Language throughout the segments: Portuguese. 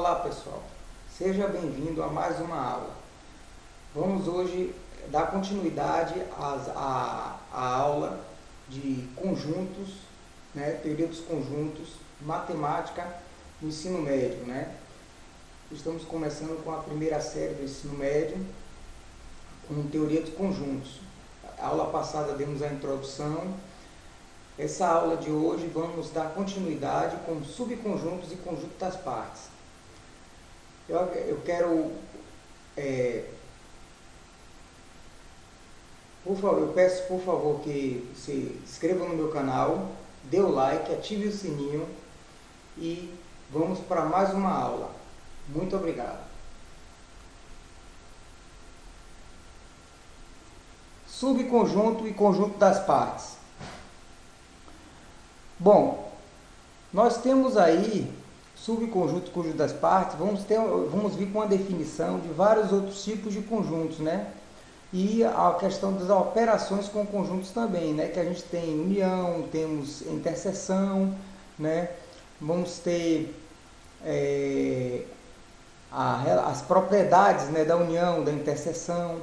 Olá pessoal, seja bem-vindo a mais uma aula. Vamos hoje dar continuidade à aula de conjuntos, né, teoria dos conjuntos, matemática no ensino médio, né? Estamos começando com a primeira série do ensino médio, com teoria dos conjuntos. A aula passada demos a introdução. Essa aula de hoje vamos dar continuidade com subconjuntos e conjunto das partes. Eu quero, eu peço por favor que se inscreva no meu canal, dê o like, ative o sininho e vamos para mais uma aula. Muito obrigado. Subconjunto e conjunto das partes. Bom, nós temos aí subconjunto e conjunto das partes, vamos vir com uma definição de vários outros tipos de conjuntos, né? E a questão das operações com conjuntos também, né? Que a gente tem união, temos interseção, né? Vamos ter as propriedades, né, da união, da interseção,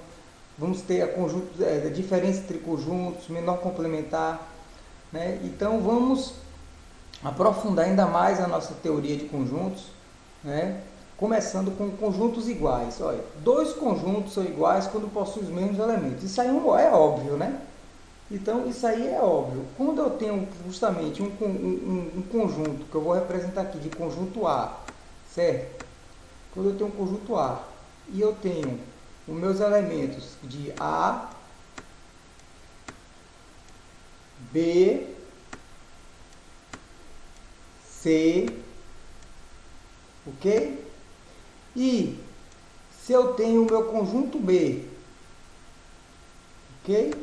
vamos ter a diferença entre conjuntos, menor complementar, né? Então vamos aprofundar ainda mais a nossa teoria de conjuntos, né? Começando com conjuntos iguais. Olha, dois conjuntos são iguais quando possuem os mesmos elementos. Isso aí é óbvio, né? Então isso aí é óbvio. Quando eu tenho justamente um conjunto, que eu vou representar aqui de conjunto A, certo? Quando eu tenho um conjunto A e eu tenho os meus elementos de A, B, C, ok? E se eu tenho o meu conjunto B, ok?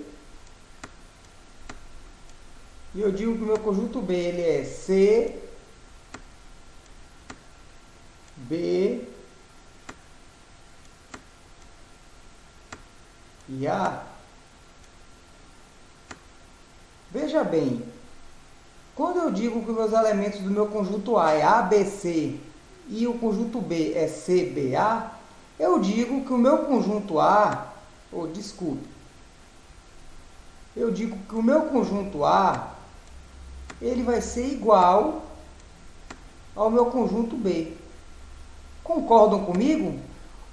E eu digo que o meu conjunto B ele é C, B e A. Veja bem, quando eu digo que os meus elementos do meu conjunto A é ABC e o conjunto B é CBA, eu digo que o meu conjunto A, eu digo que o meu conjunto A, ele vai ser igual ao meu conjunto B. Concordam comigo?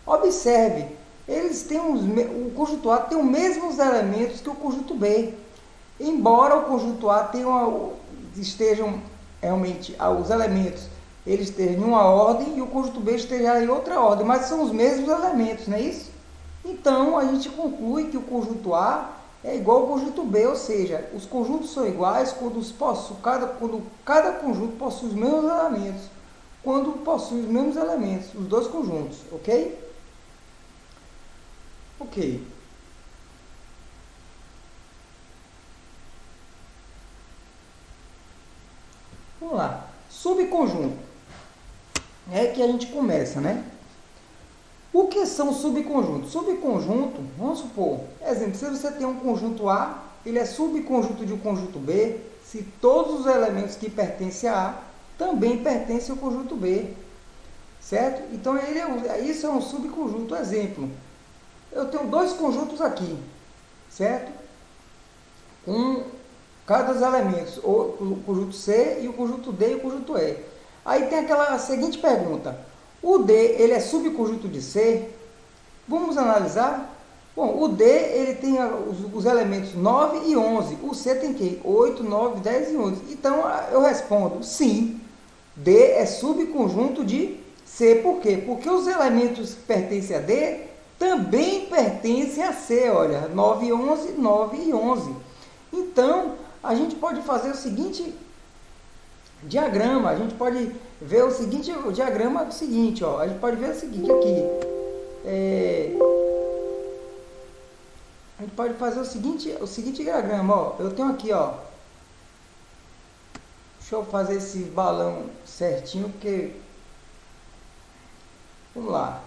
Observe, o conjunto A tem os mesmos elementos que o conjunto B. Embora o conjunto A estejam realmente os elementos eles estejam em uma ordem e o conjunto B esteja em outra ordem, mas são os mesmos elementos, não é isso? Então a gente conclui que o conjunto A é igual ao conjunto B, ou seja, os conjuntos são iguais quando cada conjunto possui os mesmos elementos, quando possui os mesmos elementos, os dois conjuntos, ok? Ok. Vamos lá. Subconjunto. É que a gente começa, né? O que são subconjuntos? Subconjunto, vamos supor, exemplo, se você tem um conjunto A, ele é subconjunto de um conjunto B, se todos os elementos que pertencem a A também pertencem ao conjunto B, certo? Então, isso é um subconjunto. Exemplo, eu tenho dois conjuntos aqui, certo? Com cada dos elementos, o conjunto C e o conjunto D e o conjunto E. Aí tem aquela seguinte pergunta: o D ele é subconjunto de C? Vamos analisar? Bom, o D ele tem os elementos 9 e 11. O C tem que 8, 9, 10 e 11. Então eu respondo sim. D é subconjunto de C. Por quê? Porque os elementos que pertencem a D também pertencem a C. Olha, 9 e 11, 9 e 11. Então a gente pode fazer o seguinte diagrama, a gente pode ver o seguinte, o diagrama é o seguinte, ó, a gente pode ver o seguinte aqui, a gente pode fazer o seguinte diagrama, ó, eu tenho aqui, ó, deixa eu fazer esse balão certinho, porque, vamos lá,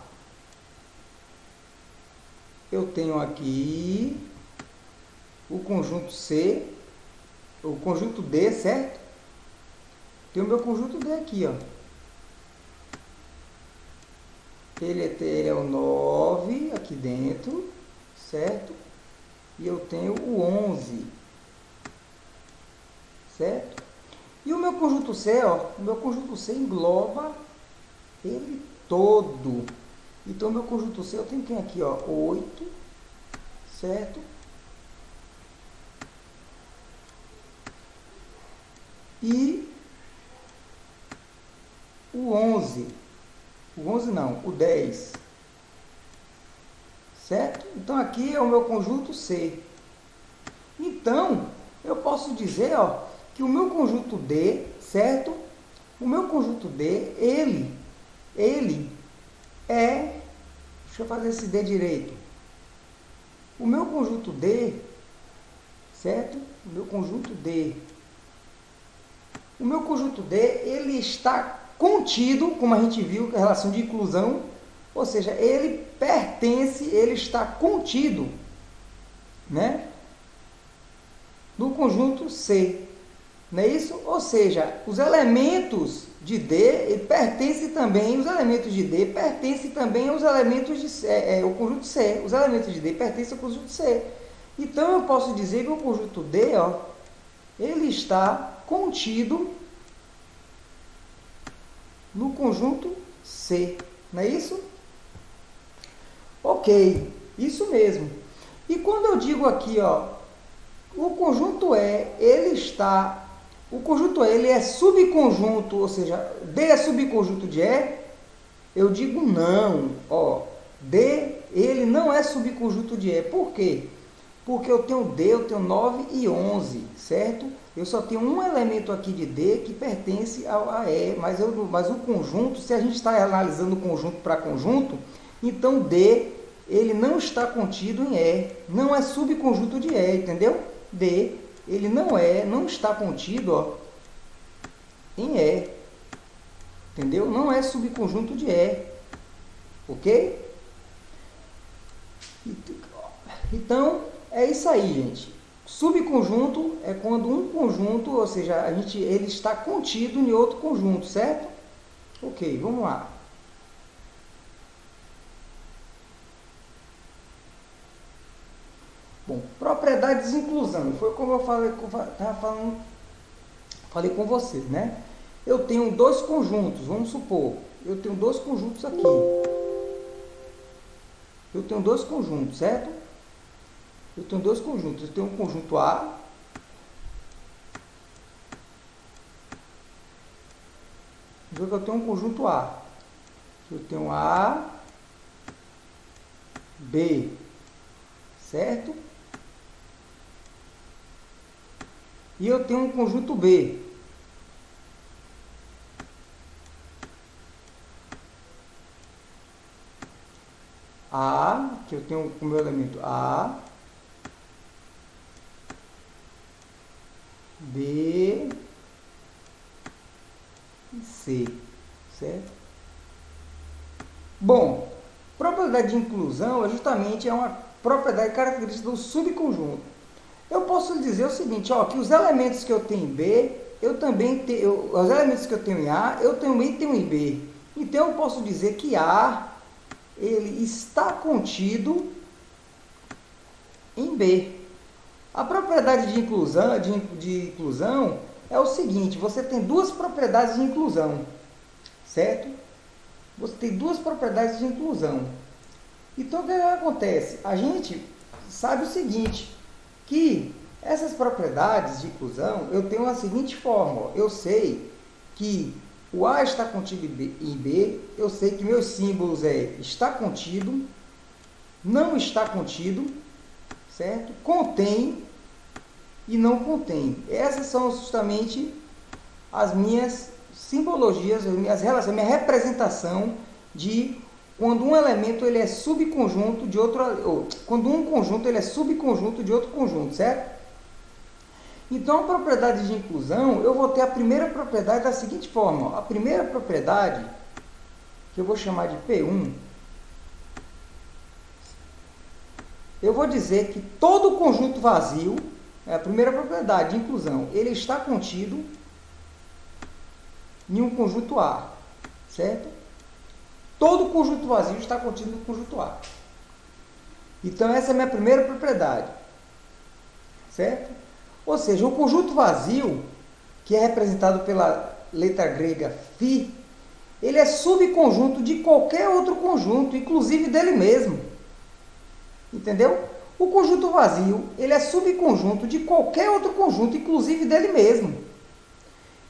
eu tenho aqui o conjunto C, o conjunto D, certo? Tem o meu conjunto D aqui, ó. ele é o 9 aqui dentro, certo? E eu tenho o 11, certo? E o meu conjunto C, ó, o meu conjunto C engloba ele todo. Então, o meu conjunto C, eu tenho quem aqui, ó, 8, certo? E o 11 não, o 10, certo? Então, aqui é o meu conjunto C. Então, eu posso dizer, ó, que o meu conjunto D, certo? O meu conjunto D, ele é, deixa eu fazer esse D direito. O meu conjunto D, certo? O meu conjunto D, ele está contido, como a gente viu, que é a relação de inclusão, ou seja, ele pertence, ele está contido, né? No conjunto C, não é isso? Ou seja, os elementos de D pertencem também, os elementos de D pertencem também aos elementos de C, o conjunto C. Os elementos de D pertencem ao conjunto C. Então, eu posso dizer que o conjunto D, ó, ele está contido no conjunto C, não é isso? Ok, isso mesmo. E quando eu digo aqui, ó, o conjunto E, ele é subconjunto, ou seja, D é subconjunto de E, eu digo não, ó, D, ele não é subconjunto de E. Por quê? Porque eu tenho D, eu tenho 9 e 11, certo? Eu só tenho um elemento aqui de D que pertence a E, mas o conjunto, se a gente está analisando conjunto para conjunto, então D, ele não está contido em E, não é subconjunto de E, entendeu? D, ele não está contido, ó, em E, entendeu? Não é subconjunto de E, ok? Então, é isso aí, gente. Subconjunto é quando um conjunto, ou seja, ele está contido em outro conjunto, certo? Ok, vamos lá. Bom, propriedades de inclusão. Foi como eu falei com vocês, né? Eu tenho dois conjuntos, vamos supor. Eu tenho dois conjuntos aqui. Eu tenho dois conjuntos, certo? Eu tenho dois conjuntos. Eu tenho um conjunto A. Eu tenho um conjunto A. Eu tenho A, B, certo? E eu tenho um conjunto B. A, que eu tenho o meu elemento A, B, C, certo? Bom, propriedade de inclusão é justamente uma propriedade característica do subconjunto. Eu posso lhe dizer o seguinte, ó, que os elementos que eu tenho em B, eu também tenho, os elementos que eu tenho em A, eu também tenho em B. Então, eu posso dizer que A, ele está contido em B. A propriedade de inclusão é o seguinte, você tem duas propriedades de inclusão, certo? Você tem duas propriedades de inclusão. Então, o que acontece? A gente sabe o seguinte, que essas propriedades de inclusão, eu tenho a seguinte forma, ó, eu sei que o A está contido em B, eu sei que meus símbolos está contido, não está contido, certo? Contém e não contém. Essas são justamente as minhas simbologias, as minhas relações, a minha representação de quando um elemento ele é subconjunto de outro, ou quando um conjunto ele é subconjunto de outro conjunto, certo? Então, a propriedade de inclusão, eu vou ter a primeira propriedade da seguinte forma, ó, a primeira propriedade, que eu vou chamar de P1, eu vou dizer que todo conjunto vazio, é a primeira propriedade de inclusão, ele está contido em um conjunto A, certo? todo conjunto vazio está contido no conjunto A. Então, essa é a minha primeira propriedade. Certo? Ou seja, o conjunto vazio, que é representado pela letra grega φ, ele é subconjunto de qualquer outro conjunto, inclusive dele mesmo. Entendeu? O conjunto vazio, ele é subconjunto de qualquer outro conjunto, inclusive dele mesmo.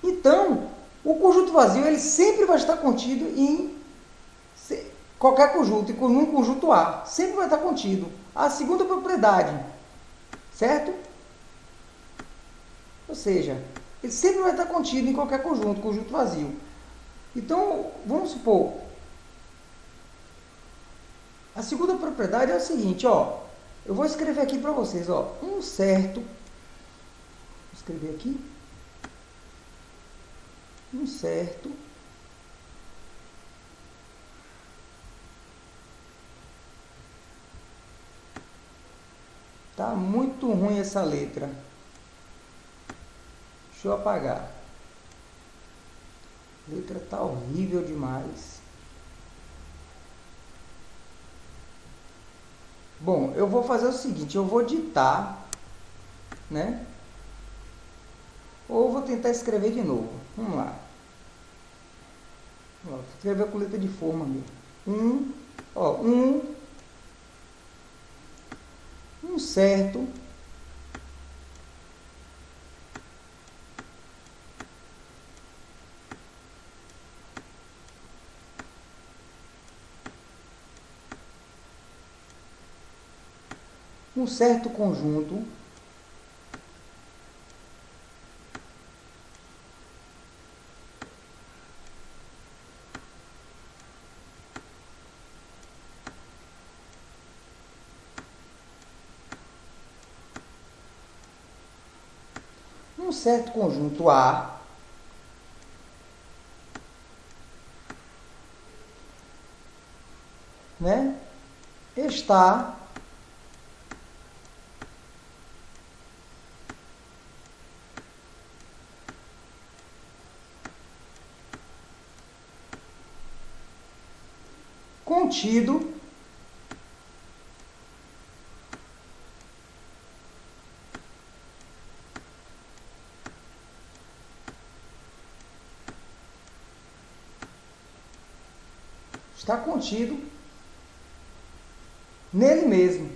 Então, o conjunto vazio, ele sempre vai estar contido em qualquer conjunto, num conjunto A. Sempre vai estar contido. A segunda propriedade, certo? Ou seja, ele sempre vai estar contido em qualquer conjunto vazio. Então, vamos supor, a segunda propriedade é o seguinte, ó, eu vou escrever aqui para vocês, ó, um certo, vou escrever aqui, um certo tá muito ruim essa letra. Deixa eu apagar. A letra tá horrível demais. Bom, eu vou fazer o seguinte, eu vou ditar, né? Ou vou tentar escrever de novo. Vamos lá. Vou escrever com letra de forma mesmo. Um certo conjunto A, né, está contido nele mesmo.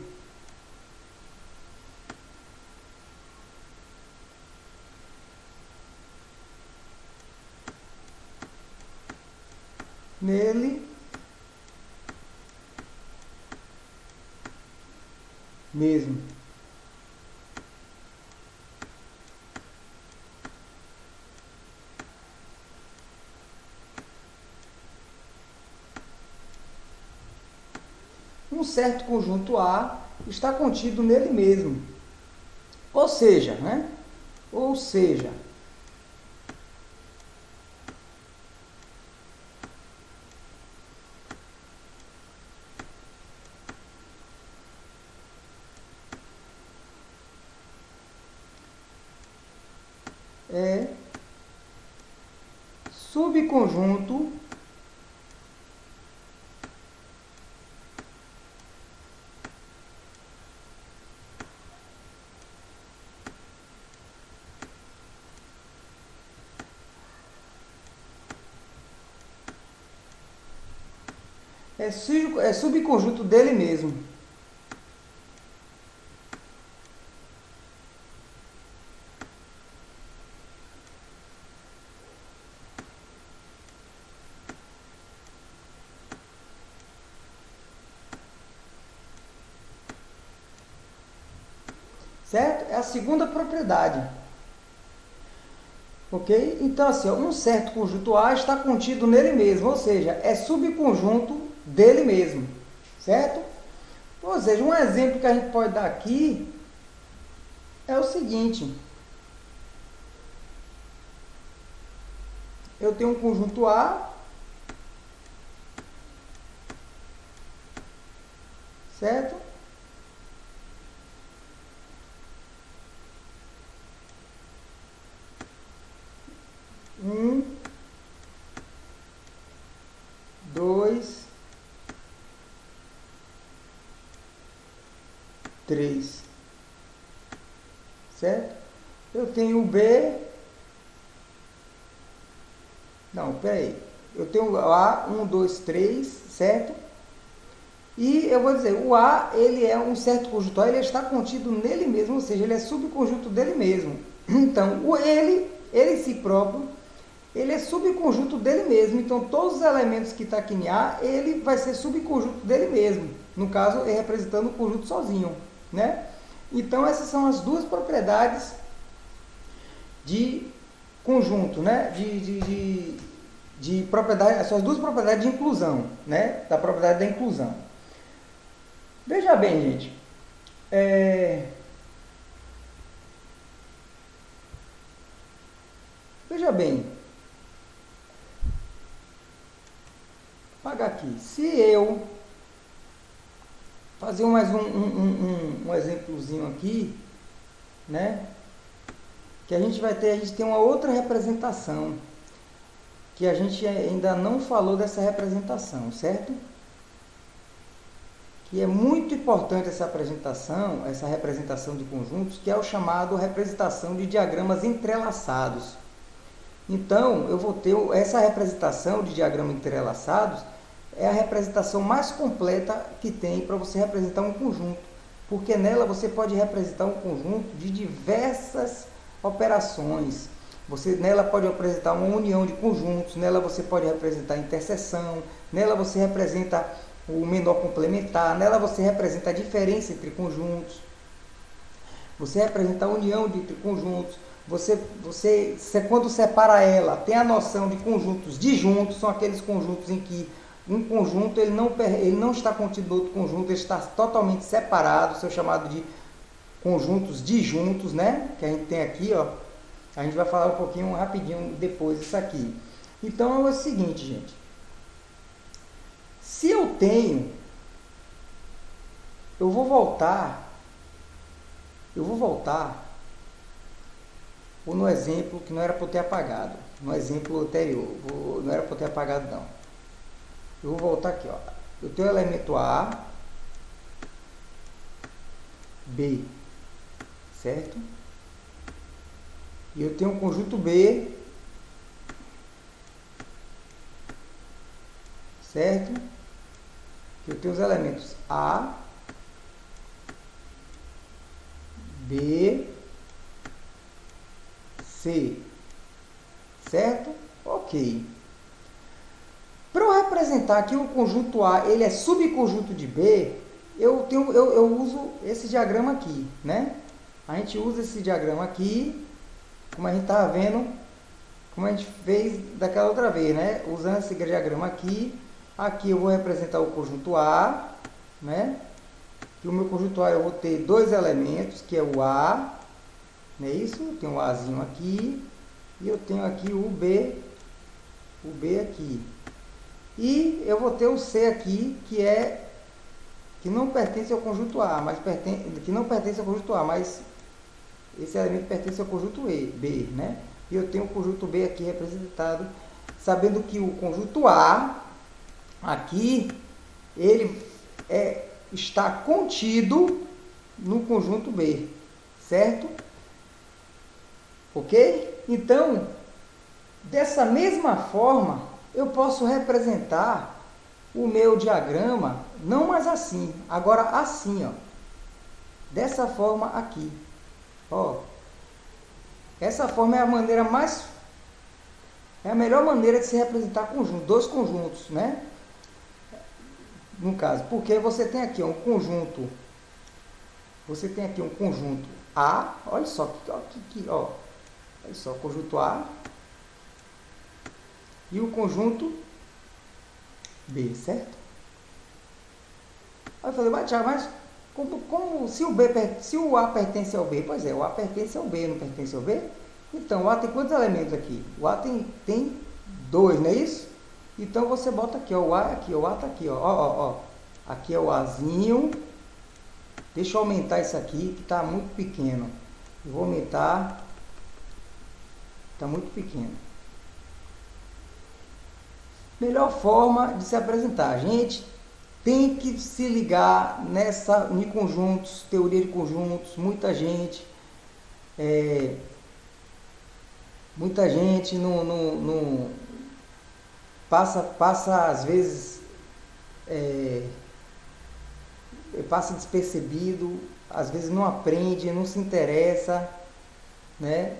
Nele mesmo. Um certo conjunto A está contido nele mesmo. Ou seja, né? Ou seja, é subconjunto é subconjunto dele mesmo. Certo? É a segunda propriedade. Ok? Então, assim, ó, um certo conjunto A está contido nele mesmo, ou seja, é subconjunto dele mesmo. Certo? Ou seja, um exemplo que a gente pode dar aqui é o seguinte. Eu tenho um conjunto A, certo? Um, dois, 3. Certo? Eu tenho o B. Não, peraí. Eu tenho o A, 1, 2, 3, certo? E eu vou dizer, o A, ele é um certo conjunto A, ele está contido nele mesmo, ou seja, ele é subconjunto dele mesmo. Então, ele si próprio, ele é subconjunto dele mesmo. Então, todos os elementos que está aqui em A, ele vai ser subconjunto dele mesmo. No caso, é representando o conjunto sozinho, né? Então, essas são as duas propriedades de conjunto, né? De propriedade, essas duas propriedades de inclusão, né? Da propriedade da inclusão. Veja bem, gente. Veja bem. Vou apagar aqui. Se eu fazer mais um exemplozinho aqui, né? Que a gente tem uma outra representação, que a gente ainda não falou dessa representação, certo? Que é muito importante essa representação de conjuntos, que é o chamado representação de diagramas entrelaçados. Então, eu vou ter essa representação de diagramas entrelaçados, é a representação mais completa que tem para você representar um conjunto, porque nela você pode representar um conjunto de diversas operações. Nela pode representar uma união de conjuntos, nela você pode representar a interseção, nela você representa o menor complementar, nela você representa a diferença entre conjuntos, você representa a união entre conjuntos, você quando separa ela, tem a noção de conjuntos disjuntos, são aqueles conjuntos em que um conjunto ele não está contido no outro conjunto, ele está totalmente separado, são chamados de conjuntos disjuntos, né? Que a gente tem aqui, ó. A gente vai falar um pouquinho rapidinho depois disso aqui. Então é o seguinte, gente. Se eu tenho, eu vou voltar no exemplo que não era para eu ter apagado, no exemplo anterior, não era para eu ter apagado não. Eu vou voltar aqui, ó. Eu tenho o elemento A, B, certo? E eu tenho um conjunto B, certo? Eu tenho os elementos A, B, C, certo? Ok. Para eu representar que o conjunto A ele é subconjunto de B, eu uso esse diagrama aqui, né? A gente usa esse diagrama aqui, como a gente estava vendo, como a gente fez daquela outra vez, né? Usando esse diagrama aqui, aqui eu vou representar o conjunto A, né? E o meu conjunto A eu vou ter dois elementos, que é o A, não é isso? Eu tenho um Azinho aqui, e eu tenho aqui o B aqui. E eu vou ter o C aqui, que não pertence ao conjunto A, mas esse elemento pertence ao conjunto B, né? E eu tenho o conjunto B aqui representado, sabendo que o conjunto A aqui, ele está contido no conjunto B, certo? Ok? Então, dessa mesma forma, eu posso representar o meu diagrama, não mais assim, agora assim, ó. Dessa forma aqui. Ó. Essa forma é a melhor maneira de se representar dois conjuntos, né? No caso, porque você tem aqui um conjunto, A, olha só, ó, olha só, o conjunto A e o conjunto B, certo? Aí eu falei, mas Thiago, mas se o A pertence ao B? Pois é, o A pertence ao B, não pertence ao B? Então, o A tem quantos elementos aqui? O A tem 2, não é isso? Então, você bota aqui, ó, o A aqui, o A está aqui, ó. Aqui é o Azinho. Deixa eu aumentar isso aqui, que está muito pequeno. Eu vou aumentar. Está muito pequeno. Melhor forma de se apresentar. Gente, tem que se ligar nessa em conjuntos, teoria de conjuntos. Muita gente não passa às vezes passa despercebido, às vezes não aprende, não se interessa, né?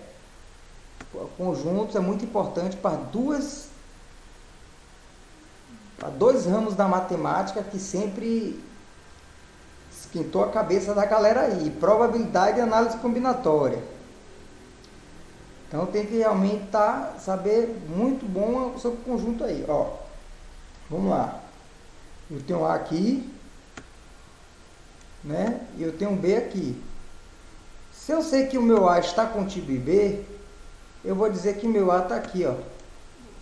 Conjuntos é muito importante para dois ramos da matemática que sempre esquentou a cabeça da galera aí: probabilidade e análise combinatória. Então tem que realmente saber muito bom sobre o conjunto aí. Ó, vamos lá. Eu tenho A aqui, né? E eu tenho um B aqui. Se eu sei que o meu A está contido em B, eu vou dizer que meu A está aqui, ó.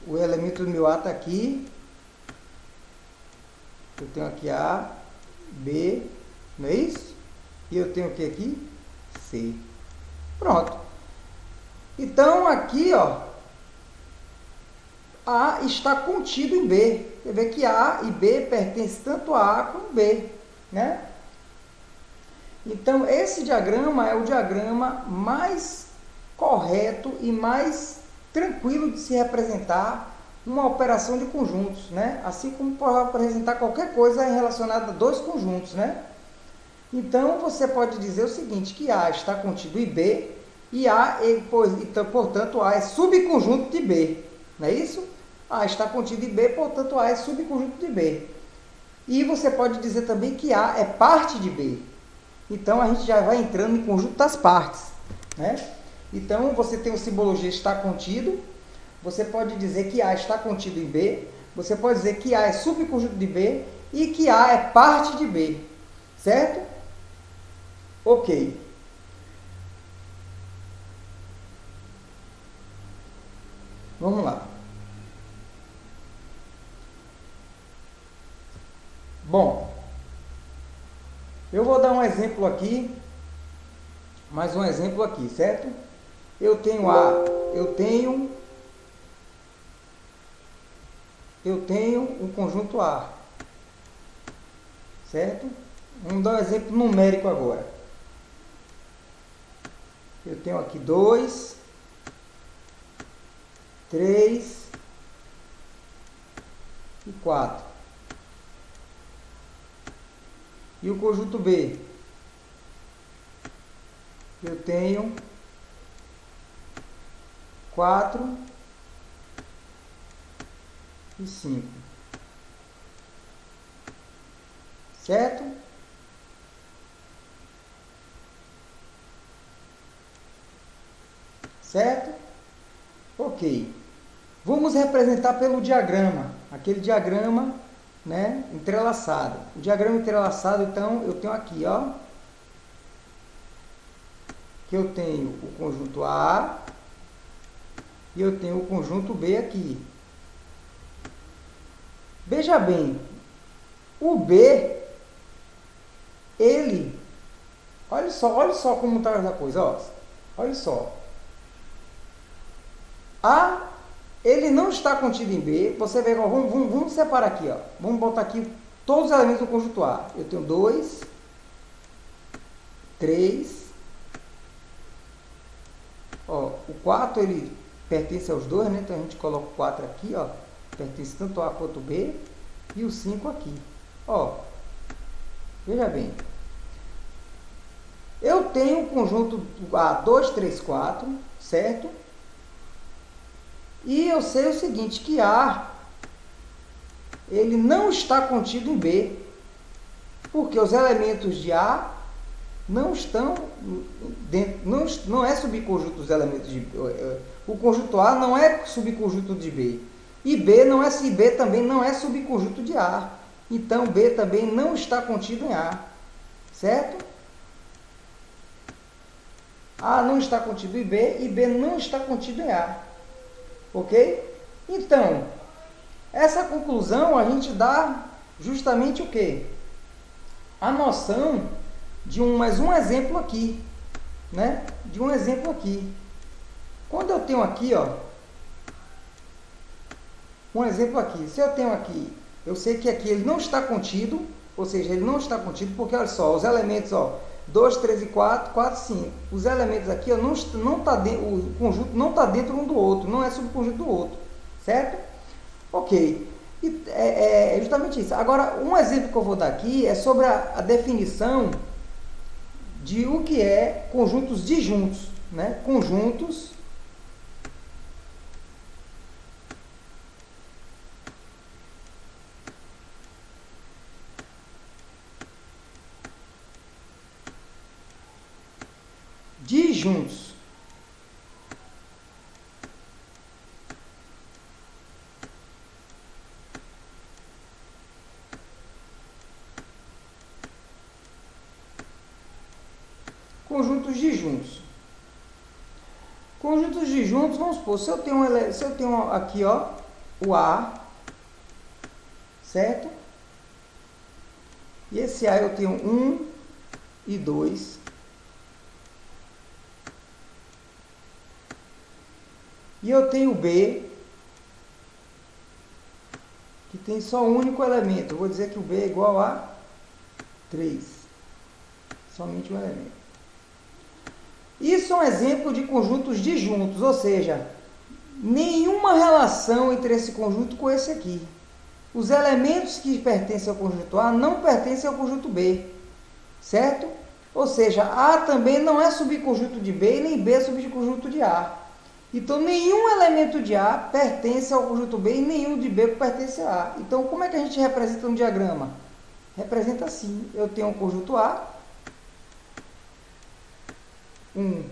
O elemento do meu A está aqui. Eu tenho aqui A, B, não é isso? E eu tenho o que aqui? C. Pronto. Então aqui, ó, A está contido em B. Você vê que A e B pertencem tanto a A como B, né? Então esse diagrama é o diagrama mais correto e mais tranquilo de se representar uma operação de conjuntos, né? Assim como pode apresentar qualquer coisa relacionada a dois conjuntos, né? Então você pode dizer o seguinte, que A está contido em B e então, portanto A é subconjunto de B, não é isso? A está contido em B, portanto A é subconjunto de B. E você pode dizer também que A é parte de B. Então a gente já vai entrando em conjunto das partes, né? Então você tem o simbologia está contido. Você pode dizer que A está contido em B, você pode dizer que A é subconjunto de B e que A é parte de B, certo? Ok. Vamos lá. Bom, eu vou dar um exemplo aqui, mais um exemplo aqui, certo? Eu tenho um conjunto A, certo? Vamos dar um exemplo numérico agora. Eu tenho aqui 2, 3 e 4. E o conjunto B? Eu tenho 4 e 5. Certo? Certo? Ok. Vamos representar pelo diagrama, aquele diagrama, né, entrelaçado. O diagrama entrelaçado, então, eu tenho aqui, ó, que eu tenho o conjunto A e eu tenho o conjunto B aqui. Veja bem, o B, ele, olha só como está a coisa, ó, olha só. A, ele não está contido em B. Você vê, ó, vamos separar aqui, ó. Vamos botar aqui todos os elementos do conjunto A. Eu tenho 2, 3, ó, o 4 ele pertence aos dois, né? Então a gente coloca o 4 aqui, ó, pertence tanto A quanto B, e o 5 aqui, ó. Veja bem, eu tenho o conjunto A 2, 3, 4, certo? E eu sei o seguinte, que A, ele não está contido em B, porque os elementos de A não estão dentro, não é subconjunto dos elementos de B. O conjunto A não é subconjunto de B. E B também não é subconjunto de A. Então B também não está contido em A. Certo? A não está contido em B e B não está contido em A. Ok? Então, essa conclusão a gente dá justamente o quê? A noção de mais um exemplo aqui, né? De um exemplo aqui. Quando eu tenho aqui, ó, um exemplo aqui. Se eu tenho aqui Eu sei que aqui ele não está contido, ou seja, ele não está contido porque, olha só, os elementos, ó, 2, 3 e 4, 4, 5. Os elementos aqui, ó, não tá dentro, o conjunto não está dentro um do outro, não é subconjunto do outro, certo? Ok. E é justamente isso. Agora, um exemplo que eu vou dar aqui é sobre a definição de o que é conjuntos disjuntos, né? Conjuntos disjuntos. Conjuntos disjuntos. Conjuntos disjuntos, vamos supor, se eu tenho aqui, ó, o A, certo? E esse A eu tenho 1 e 2. E eu tenho o B, que tem só um único elemento. Eu vou dizer que o B é igual a 3. Somente um elemento. Isso é um exemplo de conjuntos disjuntos, ou seja, nenhuma relação entre esse conjunto com esse aqui. Os elementos que pertencem ao conjunto A não pertencem ao conjunto B, certo? Ou seja, A também não é subconjunto de B, nem B é subconjunto de A. Então, nenhum elemento de A pertence ao conjunto B e nenhum de B pertence a A. Então, como é que a gente representa um diagrama? Representa assim. Eu tenho um conjunto A, 1,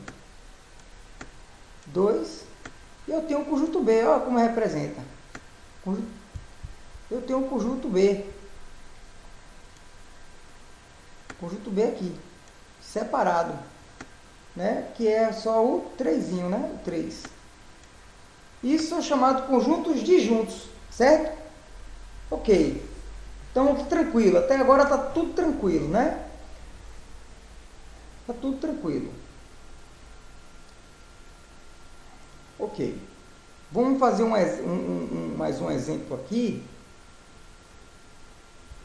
2, e eu tenho um conjunto B. Olha como representa. Eu tenho um conjunto B. Conjunto B aqui, separado, né? Que é só o 3, né? O 3. Isso são chamados conjuntos disjuntos, certo? Ok. Então, tranquilo. Até agora está tudo tranquilo, né? Está tudo tranquilo. Ok. Vamos fazer mais um exemplo aqui.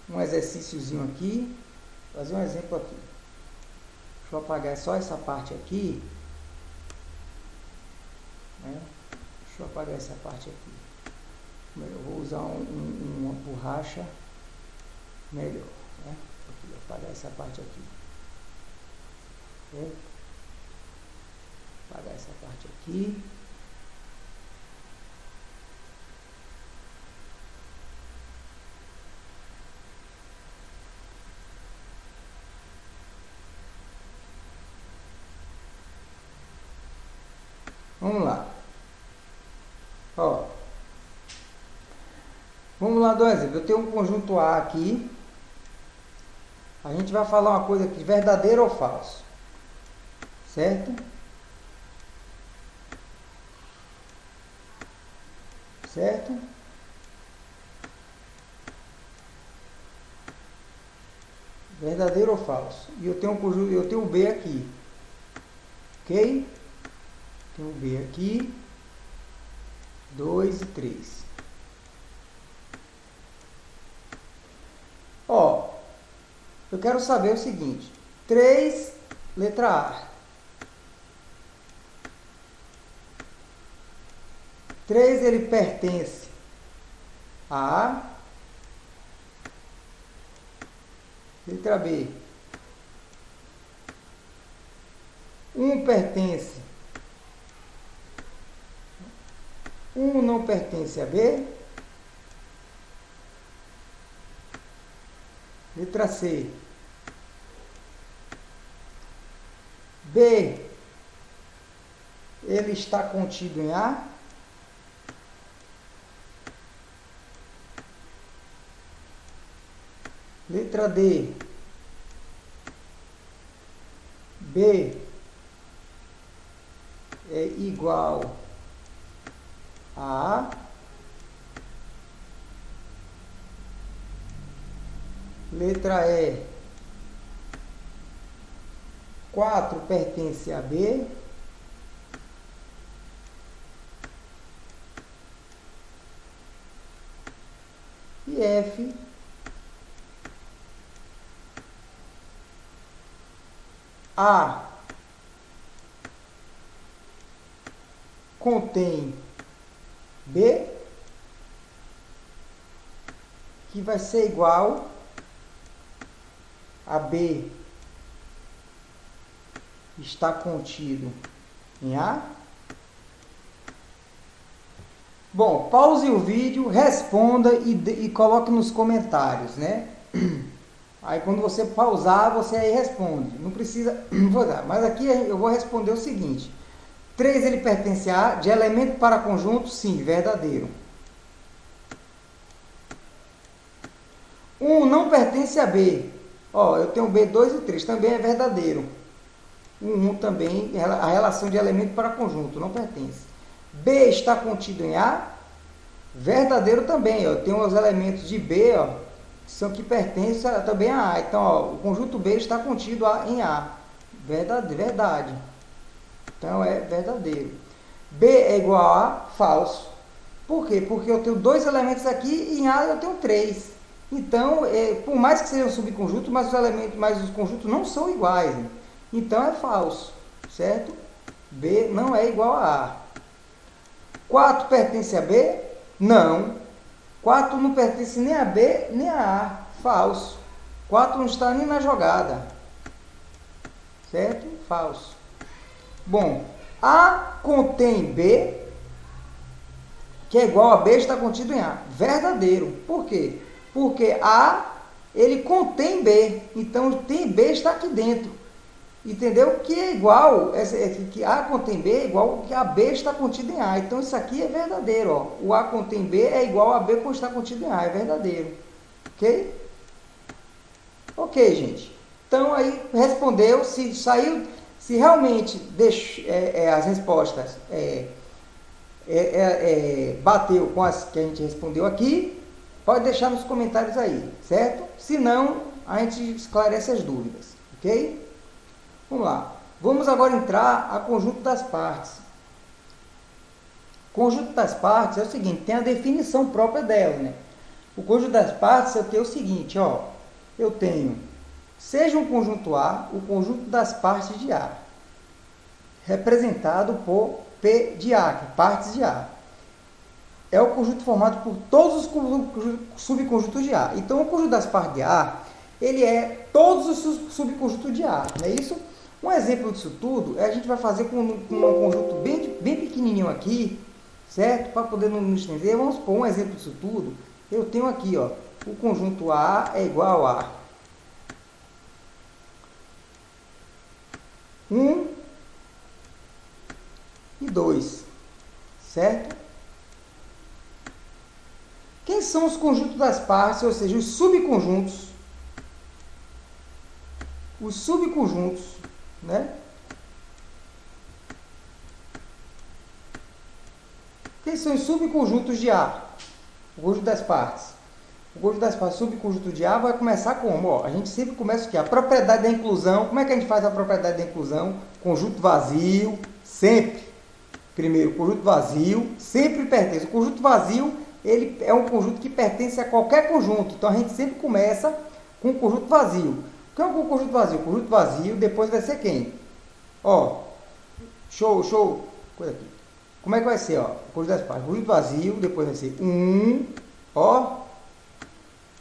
Um exercíciozinho aqui. Fazer um exemplo aqui. Deixa eu apagar só essa parte aqui. Né? Deixa eu apagar essa parte aqui. Eu vou usar uma borracha melhor. Né? Vou apagar essa parte aqui. Vou apagar essa parte aqui. Vamos lá. Ó. Vamos lá dar um exemplo. Eu tenho um conjunto A aqui. A gente vai falar uma coisa aqui, verdadeiro ou falso. Certo? Certo? Verdadeiro ou falso. E eu tenho um conjunto, eu tenho o B aqui. Ok? Tenho o B aqui. 2 e 3. Ó, eu quero saber o seguinte. 3, letra A. 3 ele pertence a A. Letra B. 1 pertence. 1 não pertence a B. Letra C. B, ele está contido em A. Letra D. B é igual a A. Letra E. 4 pertence a B. e F A contém B, que vai ser igual a B está contido em A. Bom, pause o vídeo, responda e coloque nos comentários, né? Aí quando você pausar, você aí responde. Não precisa, mas aqui eu vou responder o seguinte. 3 ele pertence a A, de elemento para conjunto, sim, verdadeiro. 1 não pertence a B. Ó, eu tenho B2 e 3, também é verdadeiro. O 1 também, a relação de elemento para conjunto, não pertence. B está contido em A, verdadeiro também. Ó, eu tenho os elementos de B, ó, que pertencem também a A. Então, ó, o conjunto B está contido em A. Verdade. Então, é verdadeiro. B é igual a A, falso. Por quê? Porque eu tenho 2 elementos aqui e em A eu tenho 3. Então, por mais que seja um subconjunto, mas os conjuntos não são iguais. Né? Então, é falso. Certo? B não é igual a A. 4 pertence a B? Não. 4 não pertence nem a B, nem a A. Falso. 4 não está nem na jogada. Certo? Falso. Bom, A contém B, que é igual a B está contido em A. Verdadeiro. Por quê? Porque A, ele contém B. Então, tem B está aqui dentro. Entendeu? Que é igual, que A contém B é igual que a B está contido em A. Então, isso aqui é verdadeiro. Ó. O A contém B é igual a B que está contido em A. É verdadeiro. Ok? Ok, gente. Então, aí, respondeu. Se saiu... Se realmente as respostas bateu com as que a gente respondeu aqui, pode deixar nos comentários aí, certo? Se não, a gente esclarece as dúvidas, ok? Vamos lá. Vamos agora entrar a conjunto das partes. Conjunto das partes é o seguinte, tem a definição própria dela, né? O conjunto das partes eu tenho o seguinte, ó. Eu tenho... Seja um conjunto A, o conjunto das partes de A, representado por P de A, que é partes de A. É o conjunto formado por todos os subconjuntos de A. Então, o conjunto das partes de A, ele é todos os subconjuntos de A, não é isso? Um exemplo disso tudo, a gente vai fazer com um conjunto bem pequenininho aqui, certo? Para poder não estender, vamos supor um exemplo disso tudo. Eu tenho aqui, ó, o conjunto A é igual a 1 e 2, certo? Quem são os conjuntos das partes, ou seja, os subconjuntos? Os subconjuntos, né? Quem são os subconjuntos de A? O conjunto das partes. O conjunto das partes, subconjunto de A, vai começar como? Ó, a gente sempre começa o quê? A propriedade da inclusão. Como é que a gente faz a propriedade da inclusão? Conjunto vazio, sempre. Primeiro, conjunto vazio, sempre pertence. O conjunto vazio, ele é um conjunto que pertence a qualquer conjunto. Então, a gente sempre começa com o conjunto vazio. O que é o conjunto vazio? O conjunto vazio, depois vai ser quem? Ó, show. Coisa aqui. Como é que vai ser? Ó, o conjunto das partes. Conjunto vazio, depois vai ser 1, ó.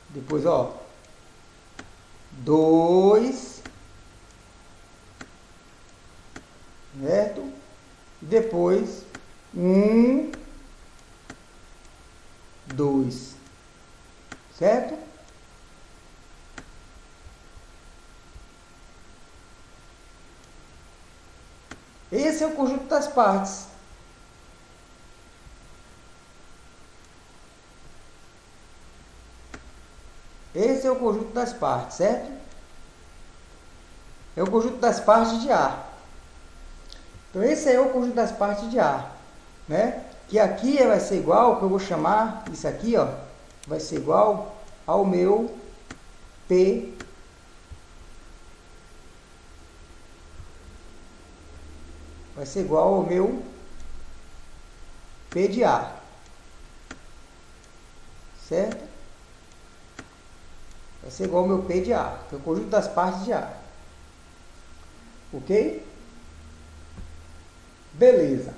Depois, ó, 2, certo? E depois, 1, 2, certo? Esse é o conjunto das partes. Esse é o conjunto das partes, certo? É o conjunto das partes de A. Então, esse é o conjunto das partes de A, né? Que aqui vai ser igual, que eu vou chamar, isso aqui, ó, vai ser igual ao meu P vai ser igual ao meu P de A, certo? Vai ser igual ao meu P de A, que é o conjunto das partes de A. Ok? Beleza.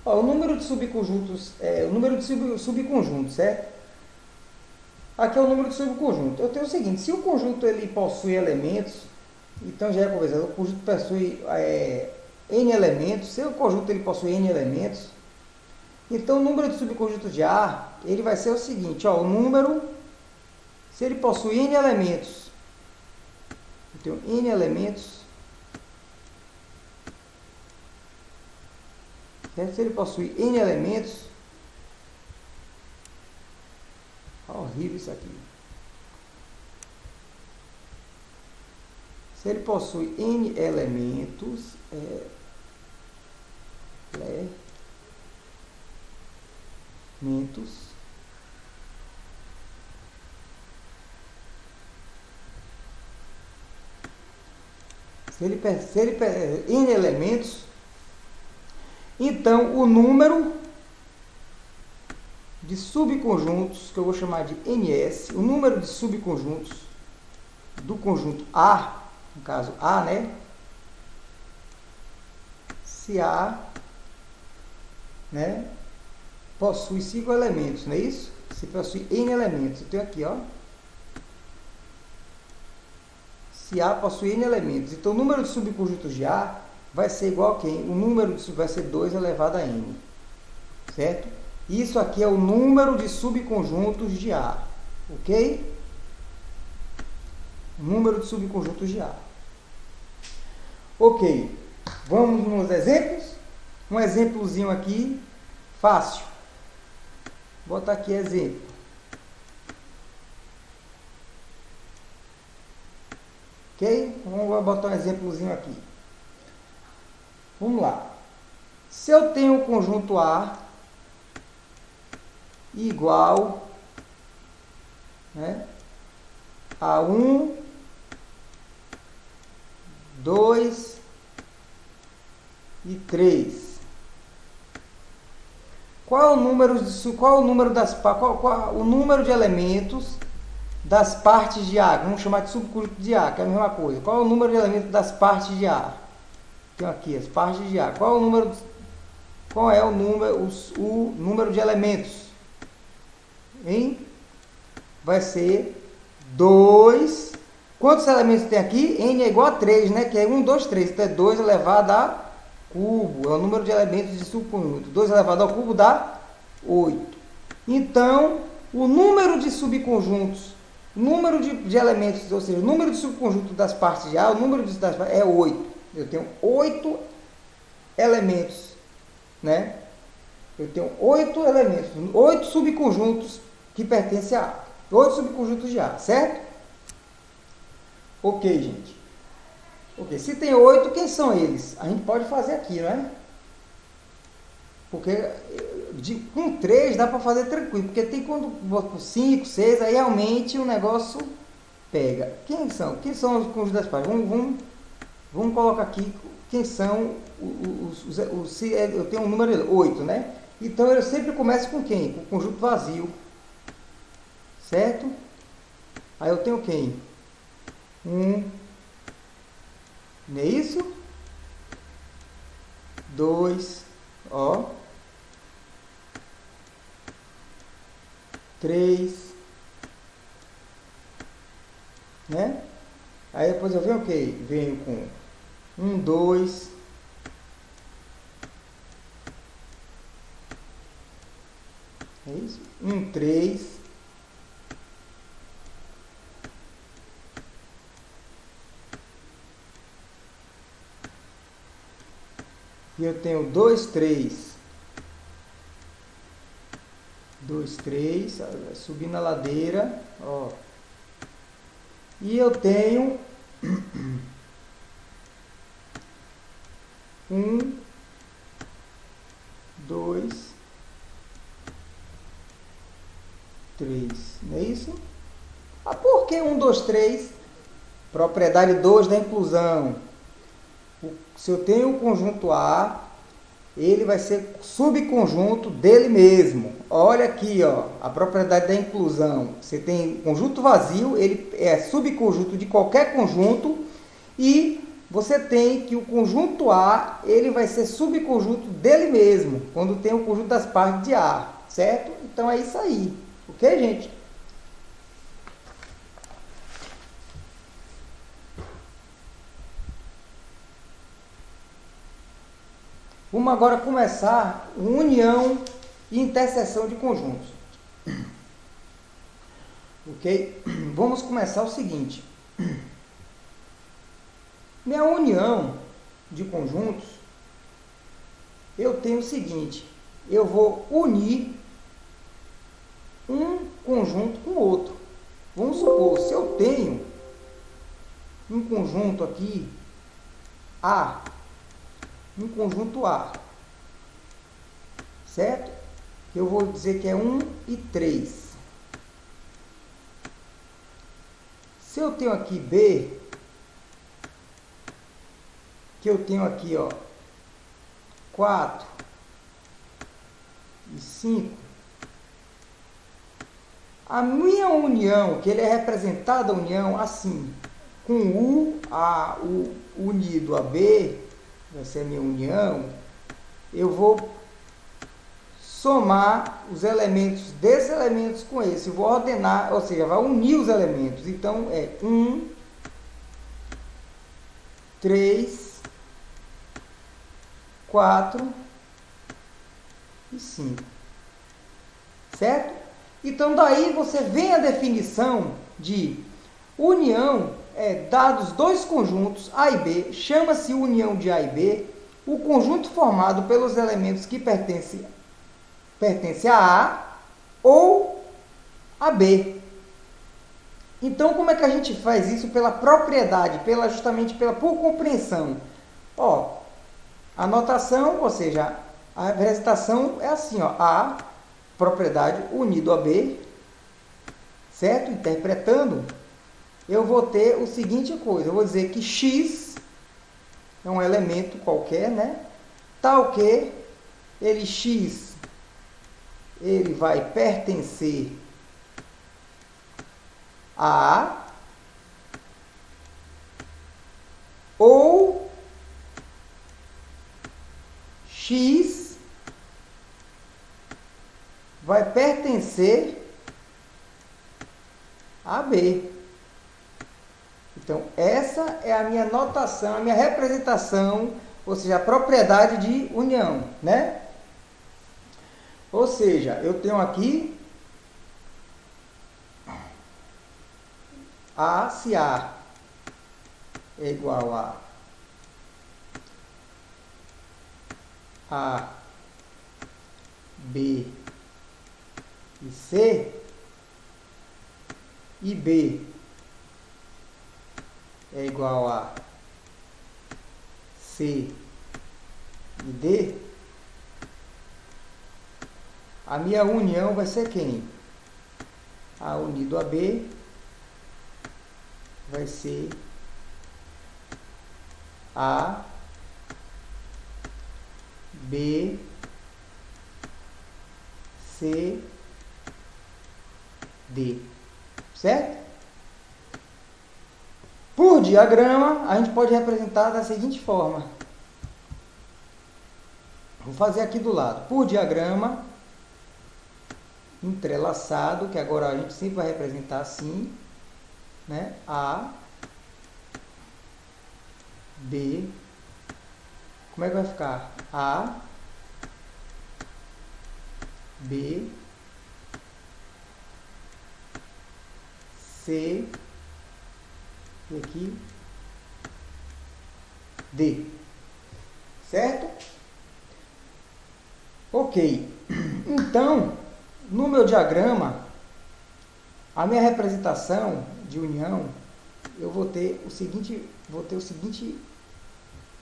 Ó, o número de subconjuntos, o número de subconjuntos, certo? Aqui é o número de subconjunto. Eu tenho o seguinte, se o conjunto ele possui elementos, então já é conversado, o conjunto possui N elementos, se o conjunto ele possui N elementos, então o número de subconjuntos de A, ele vai ser o seguinte, ó, o número, se ele possui N elementos, eu tenho N elementos, certo? Se ele possui N elementos, horrível isso aqui. Se ele possui N elementos, N elementos, então o número de subconjuntos, que eu vou chamar de NS, o número de subconjuntos do conjunto A, no caso A, né? Se A, né, possui 5 elementos, não é isso? Se possui N elementos, eu tenho aqui, ó. Se A possui N elementos, então o número de subconjuntos de A vai ser igual a quem? O número de vai ser 2 elevado a N, certo? Isso aqui é o número de subconjuntos de A, ok? Número de subconjuntos de A. Ok, vamos nos exemplos? Um exemplozinho aqui, fácil. Vou botar aqui exemplo. Ok? Vamos botar um exemplozinho aqui. Vamos lá. Se eu tenho o conjunto A igual, né, a 1, 2 e 3. Qual é o número o número de elementos das partes de A? Vamos chamar de subconjunto de A, que é a mesma coisa. Qual é o número de elementos das partes de A? Tem aqui as partes de A. Qual é o número de elementos? Hein? Vai ser 2. Quantos elementos tem aqui? N é igual a 3, né? Que é 1, 2, 3. Então é 2 elevado a cubo. É o número de elementos de subconjunto. 2 elevado ao cubo dá 8. Então, o número de subconjuntos, o número de elementos, ou seja, o número de subconjunto das partes de A, o número das partes é 8. Eu tenho 8 elementos, né? Eu tenho 8 elementos, 8 subconjuntos que pertencem a A. 8 subconjuntos de A, certo? Ok, gente. Ok, se tem 8, quem são eles? A gente pode fazer aqui, não é? Porque com 3 dá para fazer tranquilo. Porque tem quando bota 5, 6, aí realmente o negócio pega. Quem são? Quem são os conjuntos das partes? Vamos colocar aqui quem são eu tenho um número 8, né? Então eu sempre começo com quem? Com o conjunto vazio. Certo? Aí eu tenho quem? 1, não é isso? 2, ó. 3, né? Aí depois eu venho o quê? Venho com 1, 2, é isso? 1, 3, e eu tenho 2, 3, 2, 3, subindo a ladeira, ó. E eu tenho 1, 2, 3, não é isso? Ah, por que 1, 2, 3? Propriedade 2 da inclusão. Se eu tenho o conjunto A ele vai ser subconjunto dele mesmo. Olha aqui, ó, a propriedade da inclusão. Você tem conjunto vazio, ele é subconjunto de qualquer conjunto, e você tem que o conjunto A, ele vai ser subconjunto dele mesmo, quando tem o conjunto das partes de A, certo? Então é isso aí, ok, gente? Vamos agora começar união e interseção de conjuntos. Ok? Vamos começar o seguinte. Minha união de conjuntos, eu tenho o seguinte. Eu vou unir um conjunto com o outro. Vamos supor, se eu tenho um conjunto aqui, A, um conjunto A, certo? Eu vou dizer que é 1 e 3. Se eu tenho aqui B, que eu tenho aqui, ó, 4 e 5, a minha união, que ele é representada a união assim, com U unido a B, vai ser a minha união, eu vou somar os elementos desses elementos com esse, vou ordenar, ou seja, vai unir os elementos. Então, é 1, 3, 4 e 5. Certo? Então, daí você vem a definição de união, dados dois conjuntos, A e B, chama-se união de A e B, o conjunto formado pelos elementos que pertence a A ou a B. Então, como é que a gente faz isso? Pela propriedade, justamente por compreensão. Ó, a notação, ou seja, a representação é assim, ó, A, propriedade unido a B, certo? Interpretando, eu vou ter o seguinte coisa, eu vou dizer que X é um elemento qualquer, né? Tal que ele X, ele vai pertencer a A, ou X vai pertencer a B. Então, essa é a minha notação, a minha representação, ou seja, a propriedade de união, né? Ou seja, eu tenho aqui A, se A é igual a B e C, e B é igual a C e D, a minha união vai ser quem? A unido a B vai ser A, B, C, D. Certo? Por diagrama, a gente pode representar da seguinte forma. Vou fazer aqui do lado. Por diagrama, entrelaçado, que agora a gente sempre vai representar assim, né? A, B, como é que vai ficar? A, B, C, e aqui, D. Certo? Ok. Então, no meu diagrama, a minha representação de união, eu vou ter o seguinte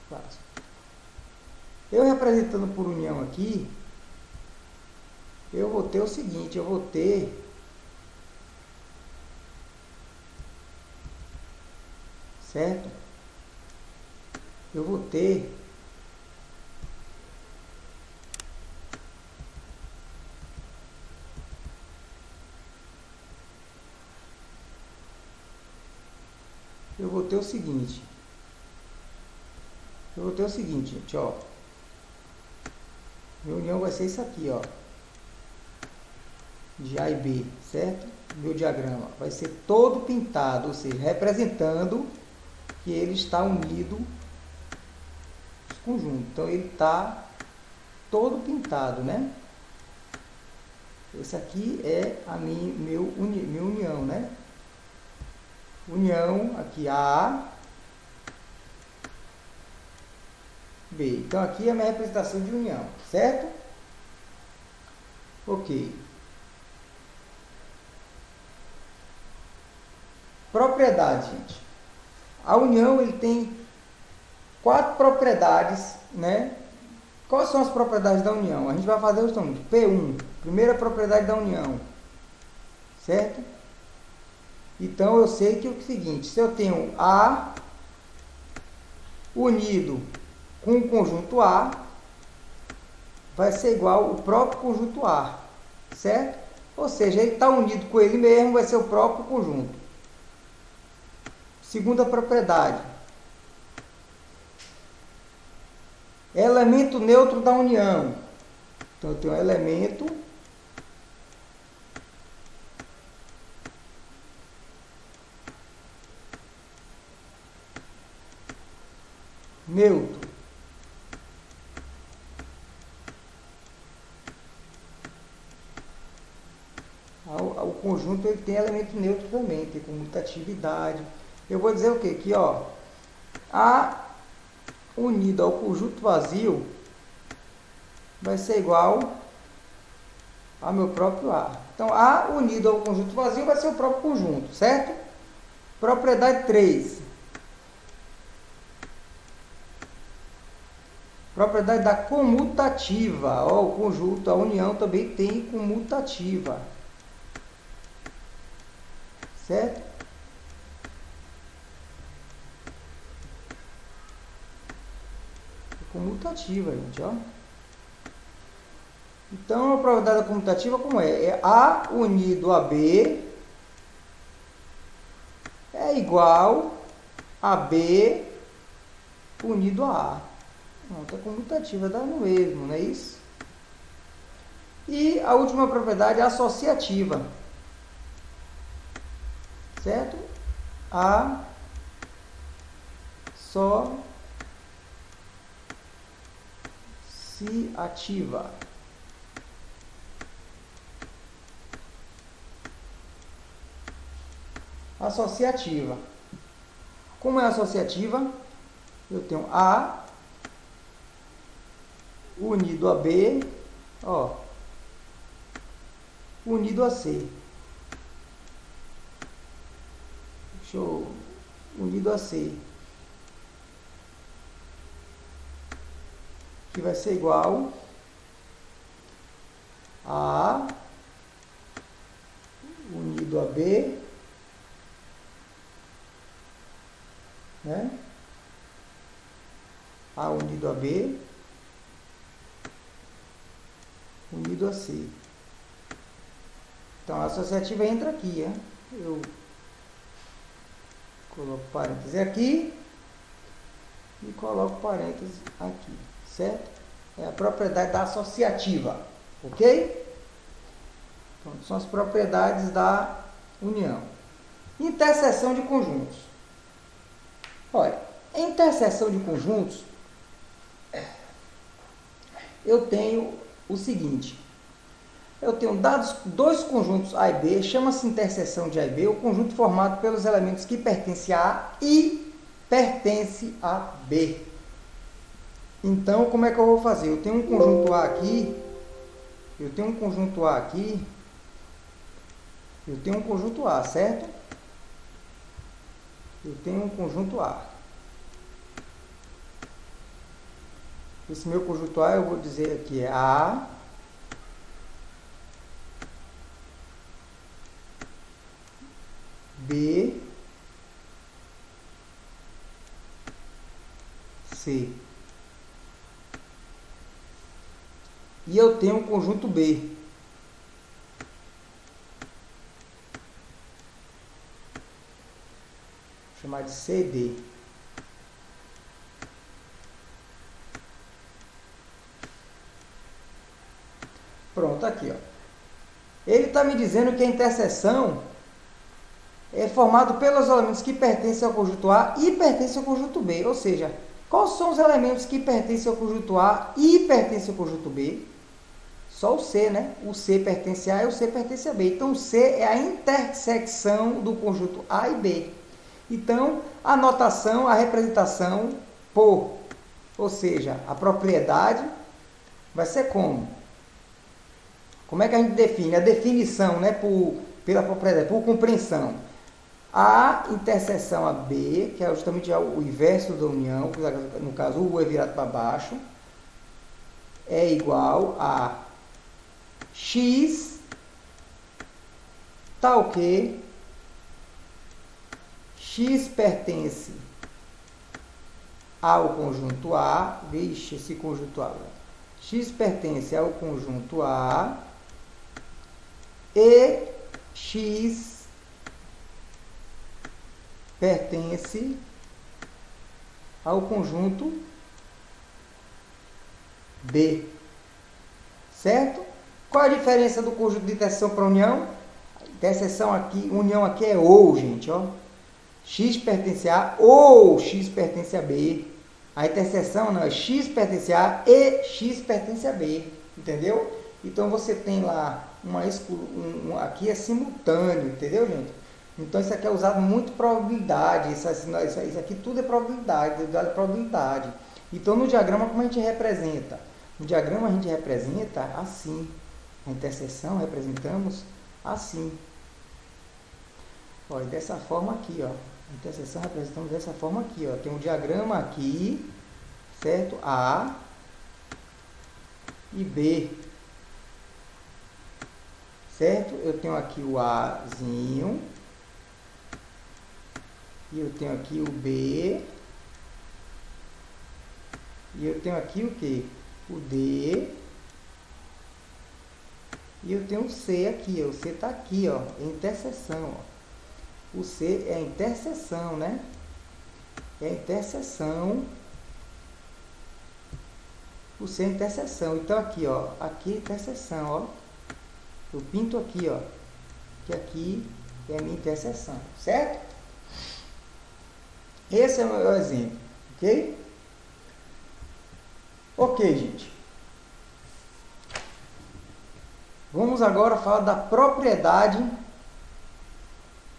caso. Eu representando por união aqui, eu vou ter o seguinte, eu vou ter certo? Eu vou ter eu vou ter o seguinte. Gente, ó. Minha união vai ser isso aqui, ó. De A e B, certo? Meu diagrama vai ser todo pintado, ou seja, representando que ele está unido os conjuntos. Então, ele está todo pintado, né? Esse aqui é a minha união, né? União, aqui A, B. Então, aqui é a minha representação de união, certo? Ok. Propriedade, gente. A união, ele tem 4 propriedades, né? Quais são as propriedades da união? A gente vai fazer justamente P1, primeira propriedade da união, certo? Então, eu sei que é o seguinte, se eu tenho A unido com o conjunto A, vai ser igual ao próprio conjunto A, certo? Ou seja, ele está unido com ele mesmo, vai ser o próprio conjunto. Segunda propriedade. Elemento neutro da união. Então, eu tenho um elemento neutro. O conjunto ele tem elemento neutro também, tem comutatividade. Eu vou dizer o quê? Que, ó, A unido ao conjunto vazio vai ser igual ao meu próprio A. Então, A unido ao conjunto vazio vai ser o próprio conjunto, certo? Propriedade 3. Propriedade da comutativa. Ó, o conjunto, a união também tem comutativa. Certo? Comutativa, gente, ó. Então, a propriedade da comutativa como é? É A unido a B é igual a B unido a A. Pronto, a comutativa dá no mesmo, não é isso? E a última propriedade é associativa. Certo? A só se ativa. Associativa. Como é associativa? Eu tenho A unido a B, ó, unido a C. Unido a C. Que vai ser igual a unido a B, né? A unido a B unido a C. Então, a associativa entra aqui, né? Eu coloco parênteses aqui e coloco parênteses aqui, certo? É a propriedade da associativa, ok? Então, são as propriedades da união. Interseção de conjuntos. Olha, em interseção de conjuntos, eu tenho o seguinte. Eu tenho dados dois conjuntos A e B, chama-se interseção de A e B, o conjunto formado pelos elementos que pertencem a A e pertence a B. Então, como é que eu vou fazer? Eu tenho um conjunto A aqui, eu tenho um conjunto A aqui, eu tenho um conjunto A, certo? Eu tenho um conjunto A. Esse meu conjunto A eu vou dizer aqui é A, B, C. E eu tenho um conjunto B. chamar de CD. Pronto, aqui, ó. Ele está me dizendo que a interseção é formada pelos elementos que pertencem ao conjunto A e pertencem ao conjunto B. Ou seja, quais são os elementos que pertencem ao conjunto A e pertencem ao conjunto B? Só o C, né? O C pertence a A e o C pertence a B. Então, o C é a intersecção do conjunto A e B. Então, a notação, a representação por, ou seja, a propriedade, vai ser como? Como é que a gente define? A definição, né, pela propriedade, por compreensão. A interseção a B, que é justamente o inverso da união, no caso o U é virado para baixo, é igual a X tal que X pertence ao conjunto A, vixe, esse conjunto A, X pertence ao conjunto A e X pertence ao conjunto B. Certo? Qual a diferença do conjunto de interseção para união? Interseção aqui, união aqui é ou, gente, ó. X pertence a ou X pertence a B. A interseção não é X pertence a e X pertence a B. Entendeu? Então você tem lá aqui é simultâneo, entendeu, gente? Então isso aqui é usado muito probabilidade, isso aqui tudo é probabilidade, dado probabilidade. Então no diagrama como a gente representa? No diagrama a gente representa assim. A interseção representamos assim. Olha, dessa forma aqui, ó. A interseção representamos dessa forma aqui, ó. Tem um diagrama aqui, certo? A e B. Certo? Eu tenho aqui o Azinho. E eu tenho aqui o B. E eu tenho aqui o que? O D. E eu tenho o C aqui. O C está aqui, ó. É interseção, ó. O C é a interseção, né? É a interseção. O C é a interseção. Então aqui, ó. Aqui é a interseção, ó. Eu pinto aqui, ó. Que aqui é a minha interseção. Certo? Esse é o meu exemplo, ok? Ok, gente. Vamos agora falar da propriedade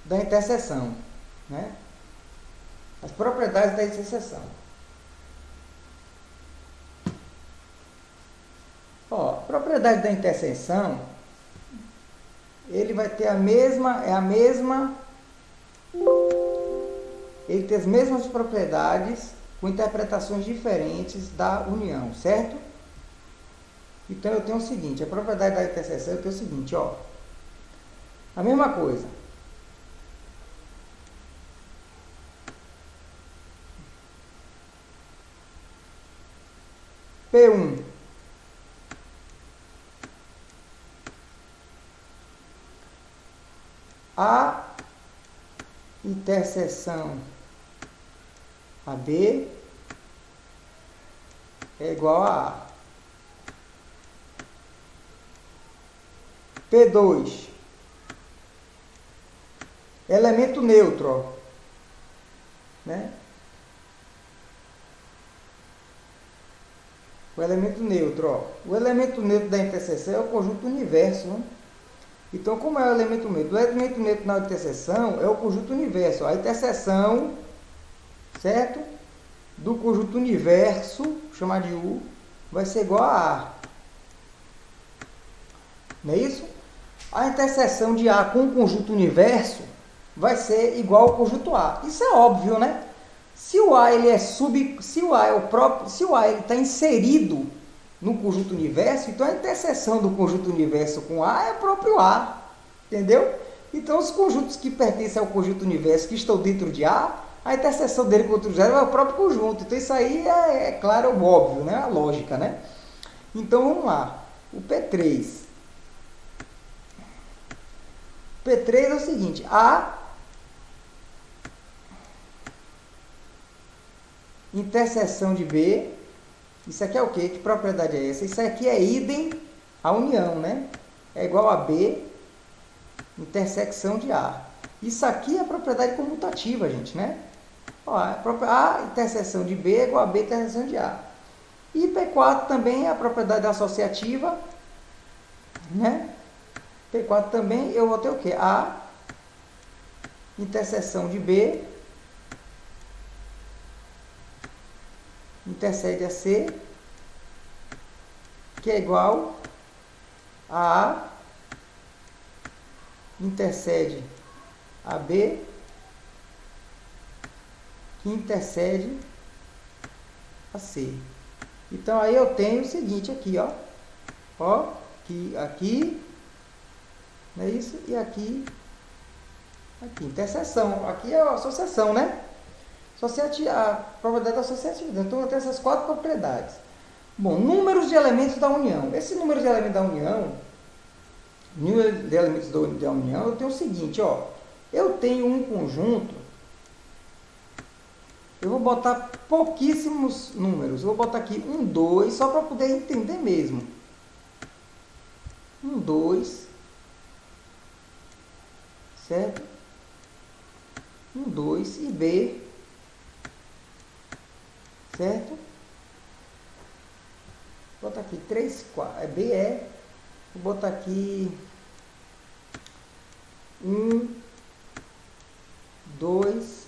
da interseção, né? As propriedades da interseção. Ó, a propriedade da interseção, ele vai ter ele tem as mesmas propriedades com interpretações diferentes da união, certo? Então eu tenho o seguinte, a propriedade da interseção eu tenho o seguinte, ó. A mesma coisa. P1 a interseção AB é igual a A. P2 elemento neutro, ó, né? O elemento neutro, ó. O elemento neutro da interseção é o conjunto universo, né? Então, como é o elemento neutro? O elemento neutro na interseção é o conjunto universo. A interseção, certo? Do conjunto universo, chamar de U, vai ser igual a A. Não é isso? A interseção de A com o conjunto universo vai ser igual ao conjunto A. Isso é óbvio, né? Se o A ele está inserido no conjunto universo, então a interseção do conjunto universo com A é o próprio A, entendeu? Então os conjuntos que pertencem ao conjunto universo que estão dentro de A interseção dele com outro zero é o próprio conjunto. Então isso aí é claro, é óbvio, né? A lógica, né? Então vamos lá. O P3. P3 é o seguinte, A interseção de B. Isso aqui é o quê? Que propriedade é essa? Isso aqui é idem à união, né? É igual a B, intersecção de A. Isso aqui é a propriedade comutativa, gente, né? Ó, a interseção de B é igual a B interseção de A. E P4 também é a propriedade associativa, né? P4 também eu vou ter o quê? A interseção de B intercede a C, que é igual a A intercede a B, que intercede a C. Então, aí eu tenho o seguinte aqui, ó. Ó, aqui, não é isso? E aqui, interseção. Aqui é a associação, né? A propriedade associativa. Então, eu tenho essas 4 propriedades. Bom, números de elementos da união. Esse número de elementos da união, eu tenho o seguinte, ó. Eu tenho um conjunto, eu vou botar pouquíssimos números. Eu vou botar aqui 1, 2, só para poder entender mesmo. 1, 2, certo? 1, 2 e B, certo? Vou botar aqui 3, 4, B é, vou botar aqui 1, 2,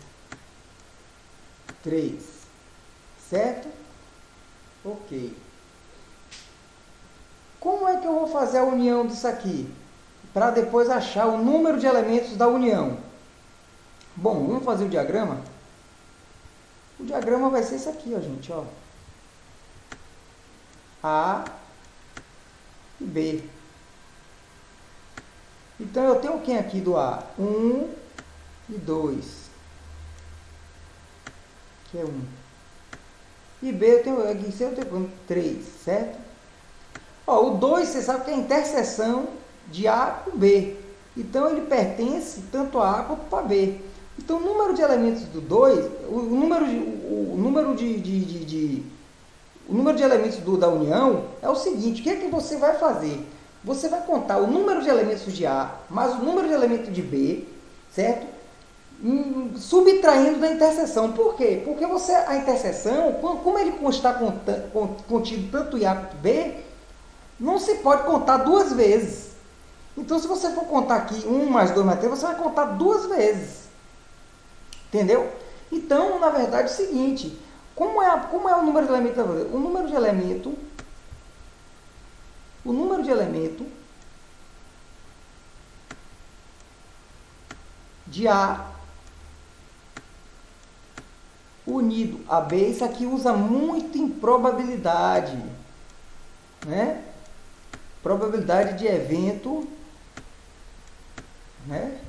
3, certo? Ok. Como é que eu vou fazer a união disso aqui? Para depois achar o número de elementos da união. Bom, vamos fazer o diagrama? O diagrama vai ser esse aqui, ó, gente, ó. A e B. Então, eu tenho quem aqui do A? 1 e 2. Que é 1. E B, eu tenho aqui, eu tenho 3, certo? Ó, o 2, você sabe que é a interseção de A com B. Então, ele pertence tanto a A quanto para B. Então, o número de elementos do 2, o número de elementos da união é o seguinte: o que é que você vai fazer? Você vai contar o número de elementos de A mais o número de elementos de B, certo? Subtraindo da interseção. Por quê? Porque a interseção, como ele está contido tanto em A quanto B, não se pode contar 2 vezes. Então, se você for contar aqui 1 mais 2 mais 3, você vai contar 2 vezes. Entendeu? Então, na verdade, é o seguinte: como é o número de elementos? O número de elemento de A unido a B, isso aqui usa muito em probabilidade, né? Probabilidade de evento, né?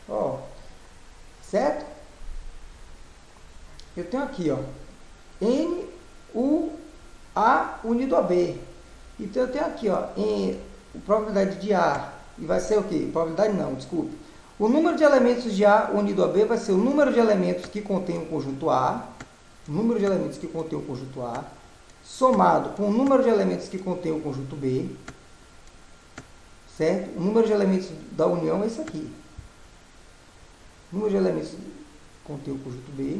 Ó, certo? Eu tenho aqui, ó, N, U, A unido a B. Então, eu tenho aqui, ó, a probabilidade de A, e vai ser o quê? Probabilidade não, desculpe. O número de elementos de A unido a B vai ser o número de elementos que contém o conjunto A, somado com o número de elementos que contém o conjunto B, certo? O número de elementos da união é esse aqui. O número de elementos que contém o conjunto B,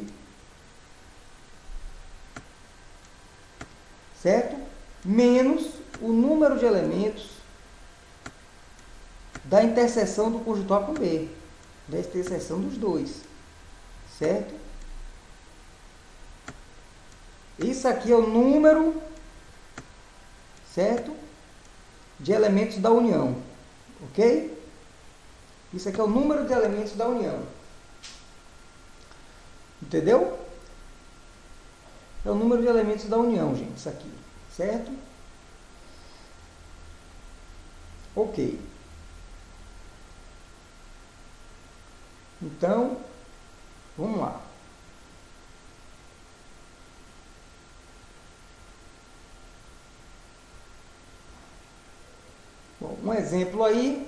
certo? Menos o número de elementos da interseção do conjunto A com B, da interseção dos dois, certo? Isso aqui é o número, certo, de elementos da união, ok? Isso aqui é o número de elementos da união, entendeu? É o número de elementos da união, gente, isso aqui, certo? Ok. Então, vamos lá. Bom, um exemplo aí,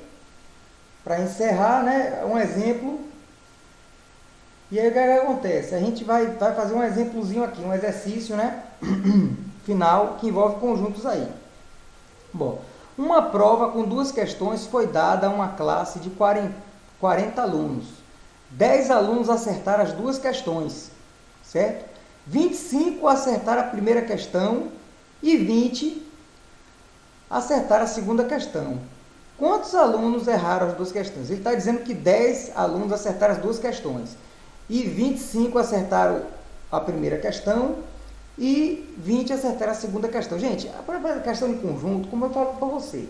para encerrar, né? Um exemplo. E aí o que acontece? A gente vai fazer um exemplozinho aqui, um exercício, né? Final, que envolve conjuntos aí. Bom, uma prova com 2 questões foi dada a uma classe de 40 alunos. 10 alunos acertaram as 2 questões, certo? 25 acertaram a primeira questão e 20 acertaram a segunda questão. Quantos alunos erraram as 2 questões? Ele está dizendo que 10 alunos acertaram as 2 questões e 25 acertaram a primeira questão e 20 acertaram a segunda questão. Gente, a questão de conjunto, como eu falo para você,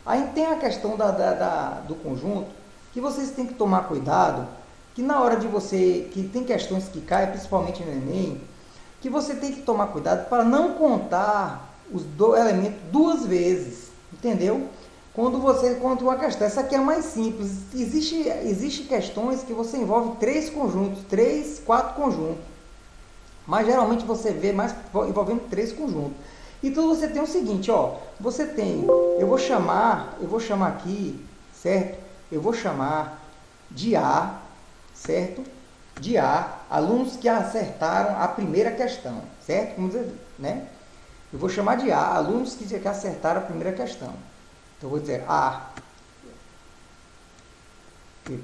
aí tem a questão do conjunto, que vocês têm que tomar cuidado, que na hora de você, que tem questões que caem, principalmente no Enem, que você tem que tomar cuidado para não contar os elementos 2 vezes, entendeu? Quando você conta uma questão, essa aqui é mais simples, existe questões que você envolve 3 conjuntos, 3, 4 conjuntos, mas geralmente você vê mais envolvendo 3 conjuntos. Então você tem o seguinte, ó, você tem, eu vou chamar aqui, certo? Eu vou chamar de A, certo? De A, alunos que acertaram a primeira questão, certo? Vamos dizer, né? Eu vou chamar de A, alunos que acertaram a primeira questão. Então, eu vou dizer A,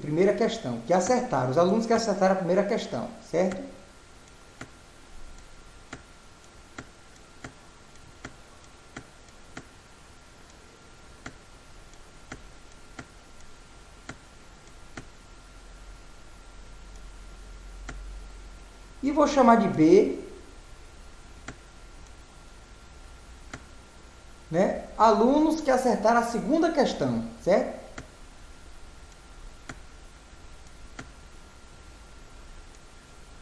primeira questão, que acertaram, os alunos que acertaram a primeira questão, certo? E vou chamar de B, né? Alunos que acertaram a segunda questão, certo?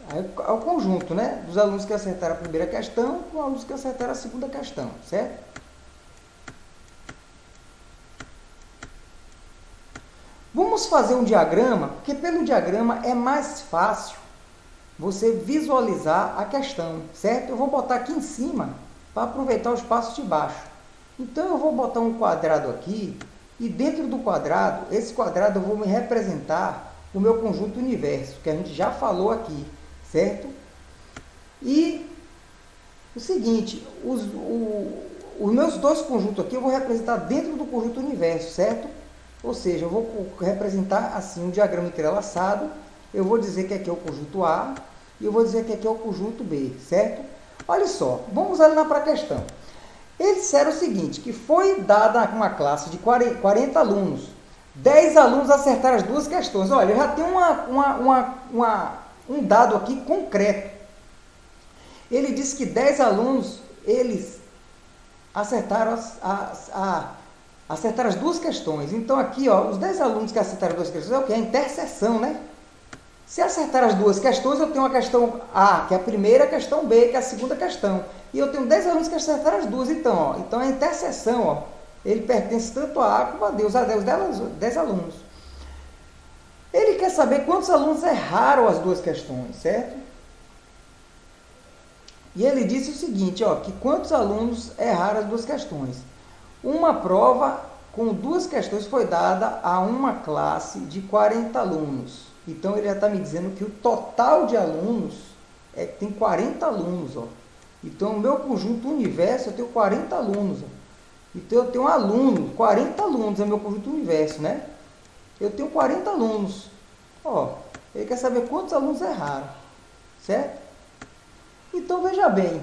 Aí é o conjunto, né? Dos alunos que acertaram a primeira questão com os alunos que acertaram a segunda questão, certo? Vamos fazer um diagrama, porque pelo diagrama é mais fácil você visualizar a questão, certo? Eu vou botar aqui em cima para aproveitar o espaço de baixo. Então, eu vou botar um quadrado aqui e dentro do quadrado, esse quadrado eu vou me representar o meu conjunto universo, que a gente já falou aqui, certo? E o seguinte, os meus 2 conjuntos aqui eu vou representar dentro do conjunto universo, certo? Ou seja, eu vou representar assim um diagrama entrelaçado. Eu vou dizer que aqui é o conjunto A e eu vou dizer que aqui é o conjunto B, certo? Olha só, vamos olhar para a questão. Eles disseram o seguinte, que foi dada uma classe de 40 alunos. 10 alunos acertaram as 2 questões. Olha, eu já tenho um dado aqui concreto. Ele disse que 10 alunos, eles acertaram as 2 questões. Então, aqui, ó, os 10 alunos que acertaram as 2 questões é o que? A interseção, né? Se acertar as 2 questões, eu tenho uma questão A, que é a primeira, a questão B, que é a segunda questão. E eu tenho 10 alunos que acertaram as 2. Então a interseção, ó, ele pertence tanto a A como a D, os 10 alunos. Ele quer saber quantos alunos erraram as 2 questões, certo? E ele disse o seguinte, ó, que quantos alunos erraram as 2 questões. Uma prova com 2 questões foi dada a uma classe de 40 alunos. Então, ele já está me dizendo que o total de alunos tem 40 alunos. Ó. Então, o meu conjunto universo, eu tenho 40 alunos. Ó. Então, eu tenho um aluno, 40 alunos é meu conjunto universo, né? Eu tenho 40 alunos. Ó, ele quer saber quantos alunos erraram, certo? Então, veja bem.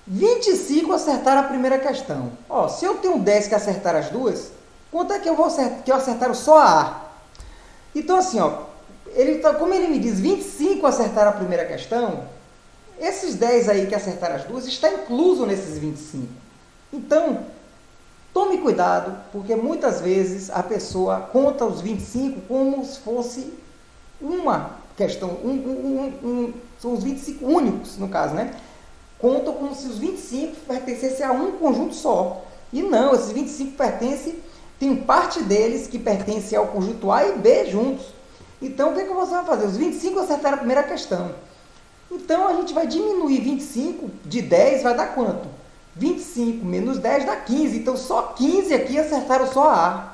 25 acertaram a primeira questão. Ó, se eu tenho 10 que acertaram as 2, quanto é que eu acertaram só a A? Então, assim, ó, como ele me diz, 25 acertaram a primeira questão, esses 10 aí que acertaram as 2 está incluso nesses 25. Então, tome cuidado, porque muitas vezes a pessoa conta os 25 como se fosse uma questão, são os 25 únicos, no caso, né? Contam como se os 25 pertencessem a um conjunto só. E não, esses 25 tem parte deles que pertence ao conjunto A e B juntos. Então, o que você vai fazer? Os 25 acertaram a primeira questão. Então, a gente vai diminuir 25 de 10, vai dar quanto? 25 menos 10 dá 15. Então, só 15 aqui acertaram só a A.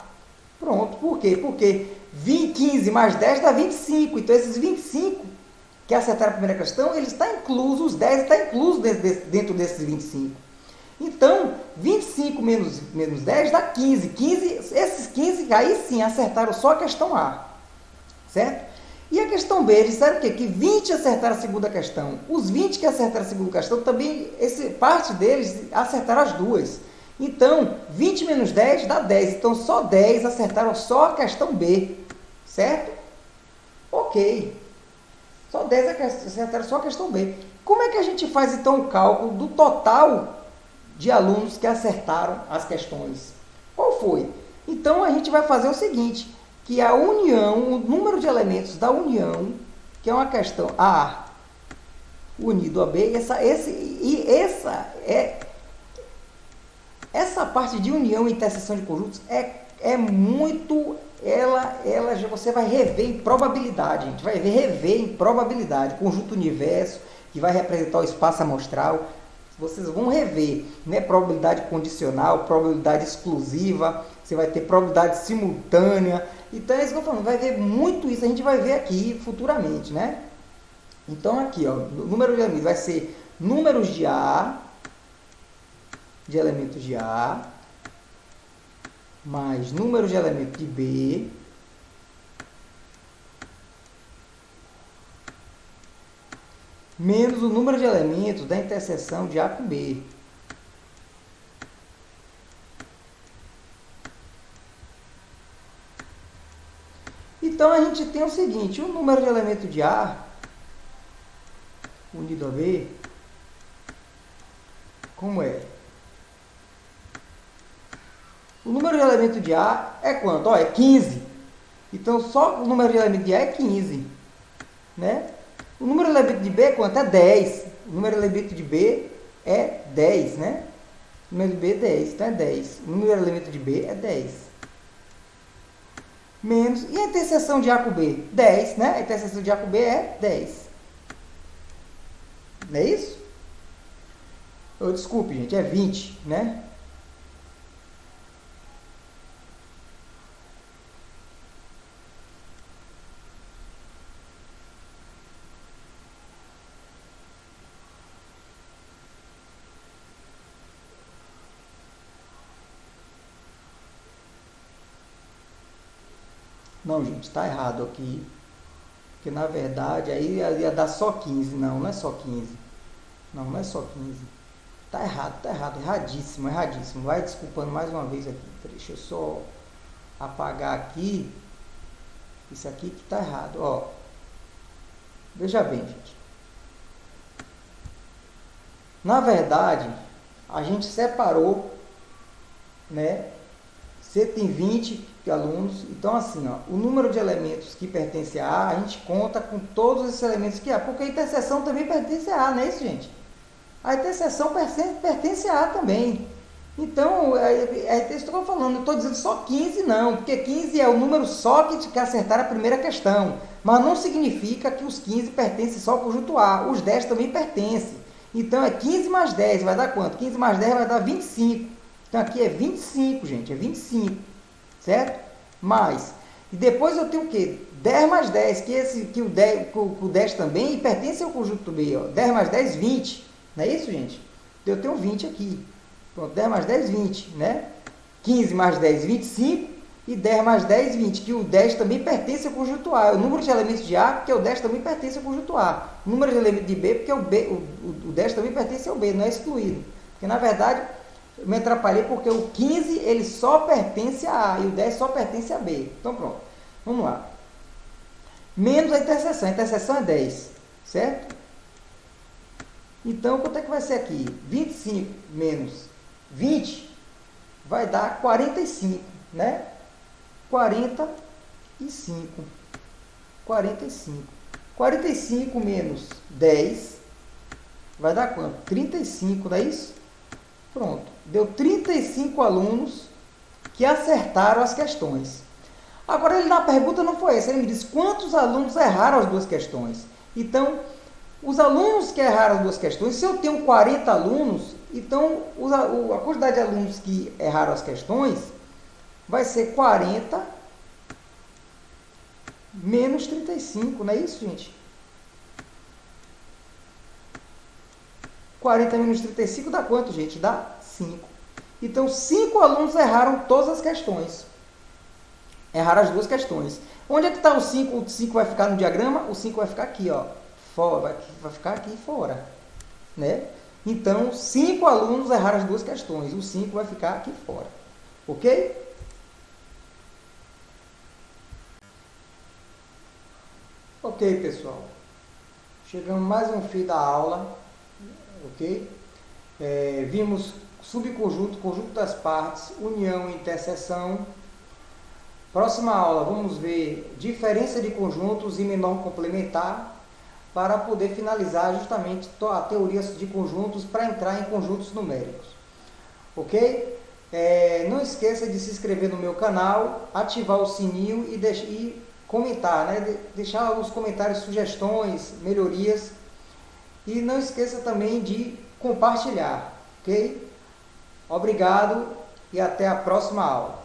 Pronto. Por quê? Porque 15 mais 10 dá 25. Então, esses 25 que acertaram a primeira questão, eles estão inclusos, os 10 está incluso dentro desses 25. Então, 25 menos 10 dá 15. Esses 15 aí sim acertaram só a questão A. Certo? E a questão B, eles disseram o quê? Que 20 acertaram a segunda questão. Os 20 que acertaram a segunda questão, também, parte deles acertaram as duas. Então, 20 menos 10 dá 10. Então, só 10 acertaram só a questão B. Certo? Ok. Só 10 acertaram só a questão B. Como é que a gente faz, então, o cálculo do total de alunos que acertaram as questões? Qual foi? Então, a gente vai fazer o seguinte, que a união, o número de elementos da união, que é uma questão A unido a B, essa parte de união e interseção de conjuntos é muito, você vai rever em probabilidade, a gente vai rever em probabilidade, conjunto universo, que vai representar o espaço amostral, vocês vão rever, né? Probabilidade condicional, probabilidade exclusiva, você vai ter probabilidade simultânea. Então é isso que eu estou falando, vai ver muito isso, a gente vai ver aqui futuramente, né? Então aqui, ó, o número de elementos vai ser números de A, de elementos de A, mais número de elementos de B, menos o número de elementos da interseção de A com B. Então, a gente tem o seguinte, o número de elementos de A unido a B, como é? O número de elementos de A é quanto? Ó, é 15. Então, só o número de elementos de A é 15. Né? O número de elementos de B é quanto? É 10. O número de elementos de B é 10, né? O número de B é 10, então é 10. O número de elementos de B é 10. Menos, e a interseção de A com B? 10, né? A interseção de A com B é 10. Não é isso? Desculpe, gente, é 20, né? Não, gente, está errado aqui. Porque, na verdade, aí ia dar só 15. Não, não é só 15. Não, não é só 15. Tá errado. Erradíssimo, erradíssimo. Vai desculpando mais uma vez aqui. Deixa eu só apagar aqui. Isso aqui que tá errado, ó. Veja bem, gente. Na verdade, a gente separou, né? Você tem 20 alunos, então assim, ó, o número de elementos que pertence a A, a gente conta com todos esses elementos que há, porque a interseção também pertence a A, não é isso, gente? A interseção pertence a A também. Então, é isso que eu estou falando, eu estou dizendo só 15 não, porque 15 é o número só que acertar a primeira questão, mas não significa que os 15 pertencem só ao conjunto A, os 10 também pertencem. Então, é 15 mais 10, vai dar quanto? 15 mais 10 vai dar 25. Então, aqui é 25, gente, é 25, certo? Mais. E depois eu tenho o quê? 10 mais 10, que o 10 também pertence ao conjunto B. Ó. 10 mais 10, 20. Não é isso, gente? Então, eu tenho 20 aqui. Pronto, 10 mais 10, 20, né? 15 mais 10, 25. E 10 mais 10, 20, que o 10 também pertence ao conjunto A. O número de elementos de A, porque o 10 também pertence ao conjunto A. O número de elementos de B, porque o 10 também pertence ao B, não é excluído. Porque, na verdade, eu me atrapalhei porque o 15 ele só pertence a A e o 10 só pertence a B. Então, pronto. Vamos lá. Menos a interseção. A interseção é 10, certo? Então, quanto é que vai ser aqui? 25 menos 20 vai dar 45, né? 45. 45. 45 menos 10 vai dar quanto? 35, não é isso? Pronto. Deu 35 alunos que acertaram as questões. Agora, na pergunta não foi essa. Ele me disse quantos alunos erraram as duas questões. Então, Os alunos que erraram as duas questões, se eu tenho 40 alunos, então a quantidade de alunos que erraram as questões vai ser 40 menos 35, não é isso, gente? 40 menos 35 dá quanto, gente? Dá 5. Então, 5 alunos erraram todas as questões. Erraram as duas questões. Onde é que está o 5? O 5 vai ficar no diagrama? O 5 vai ficar aqui, ó. Fora, vai ficar aqui fora. Né? Então, 5 alunos erraram as duas questões. O 5 vai ficar aqui fora. Ok? Ok, pessoal. Chegamos mais um fim da aula. Ok? Vimos subconjunto, conjunto das partes, união e interseção. Próxima aula, vamos ver diferença de conjuntos e menor complementar, para poder finalizar justamente a teoria de conjuntos para entrar em conjuntos numéricos. Ok? Não esqueça de se inscrever no meu canal, ativar o sininho e comentar, né? Deixar nos comentários sugestões, melhorias. E não esqueça também de compartilhar, ok? Obrigado e até a próxima aula.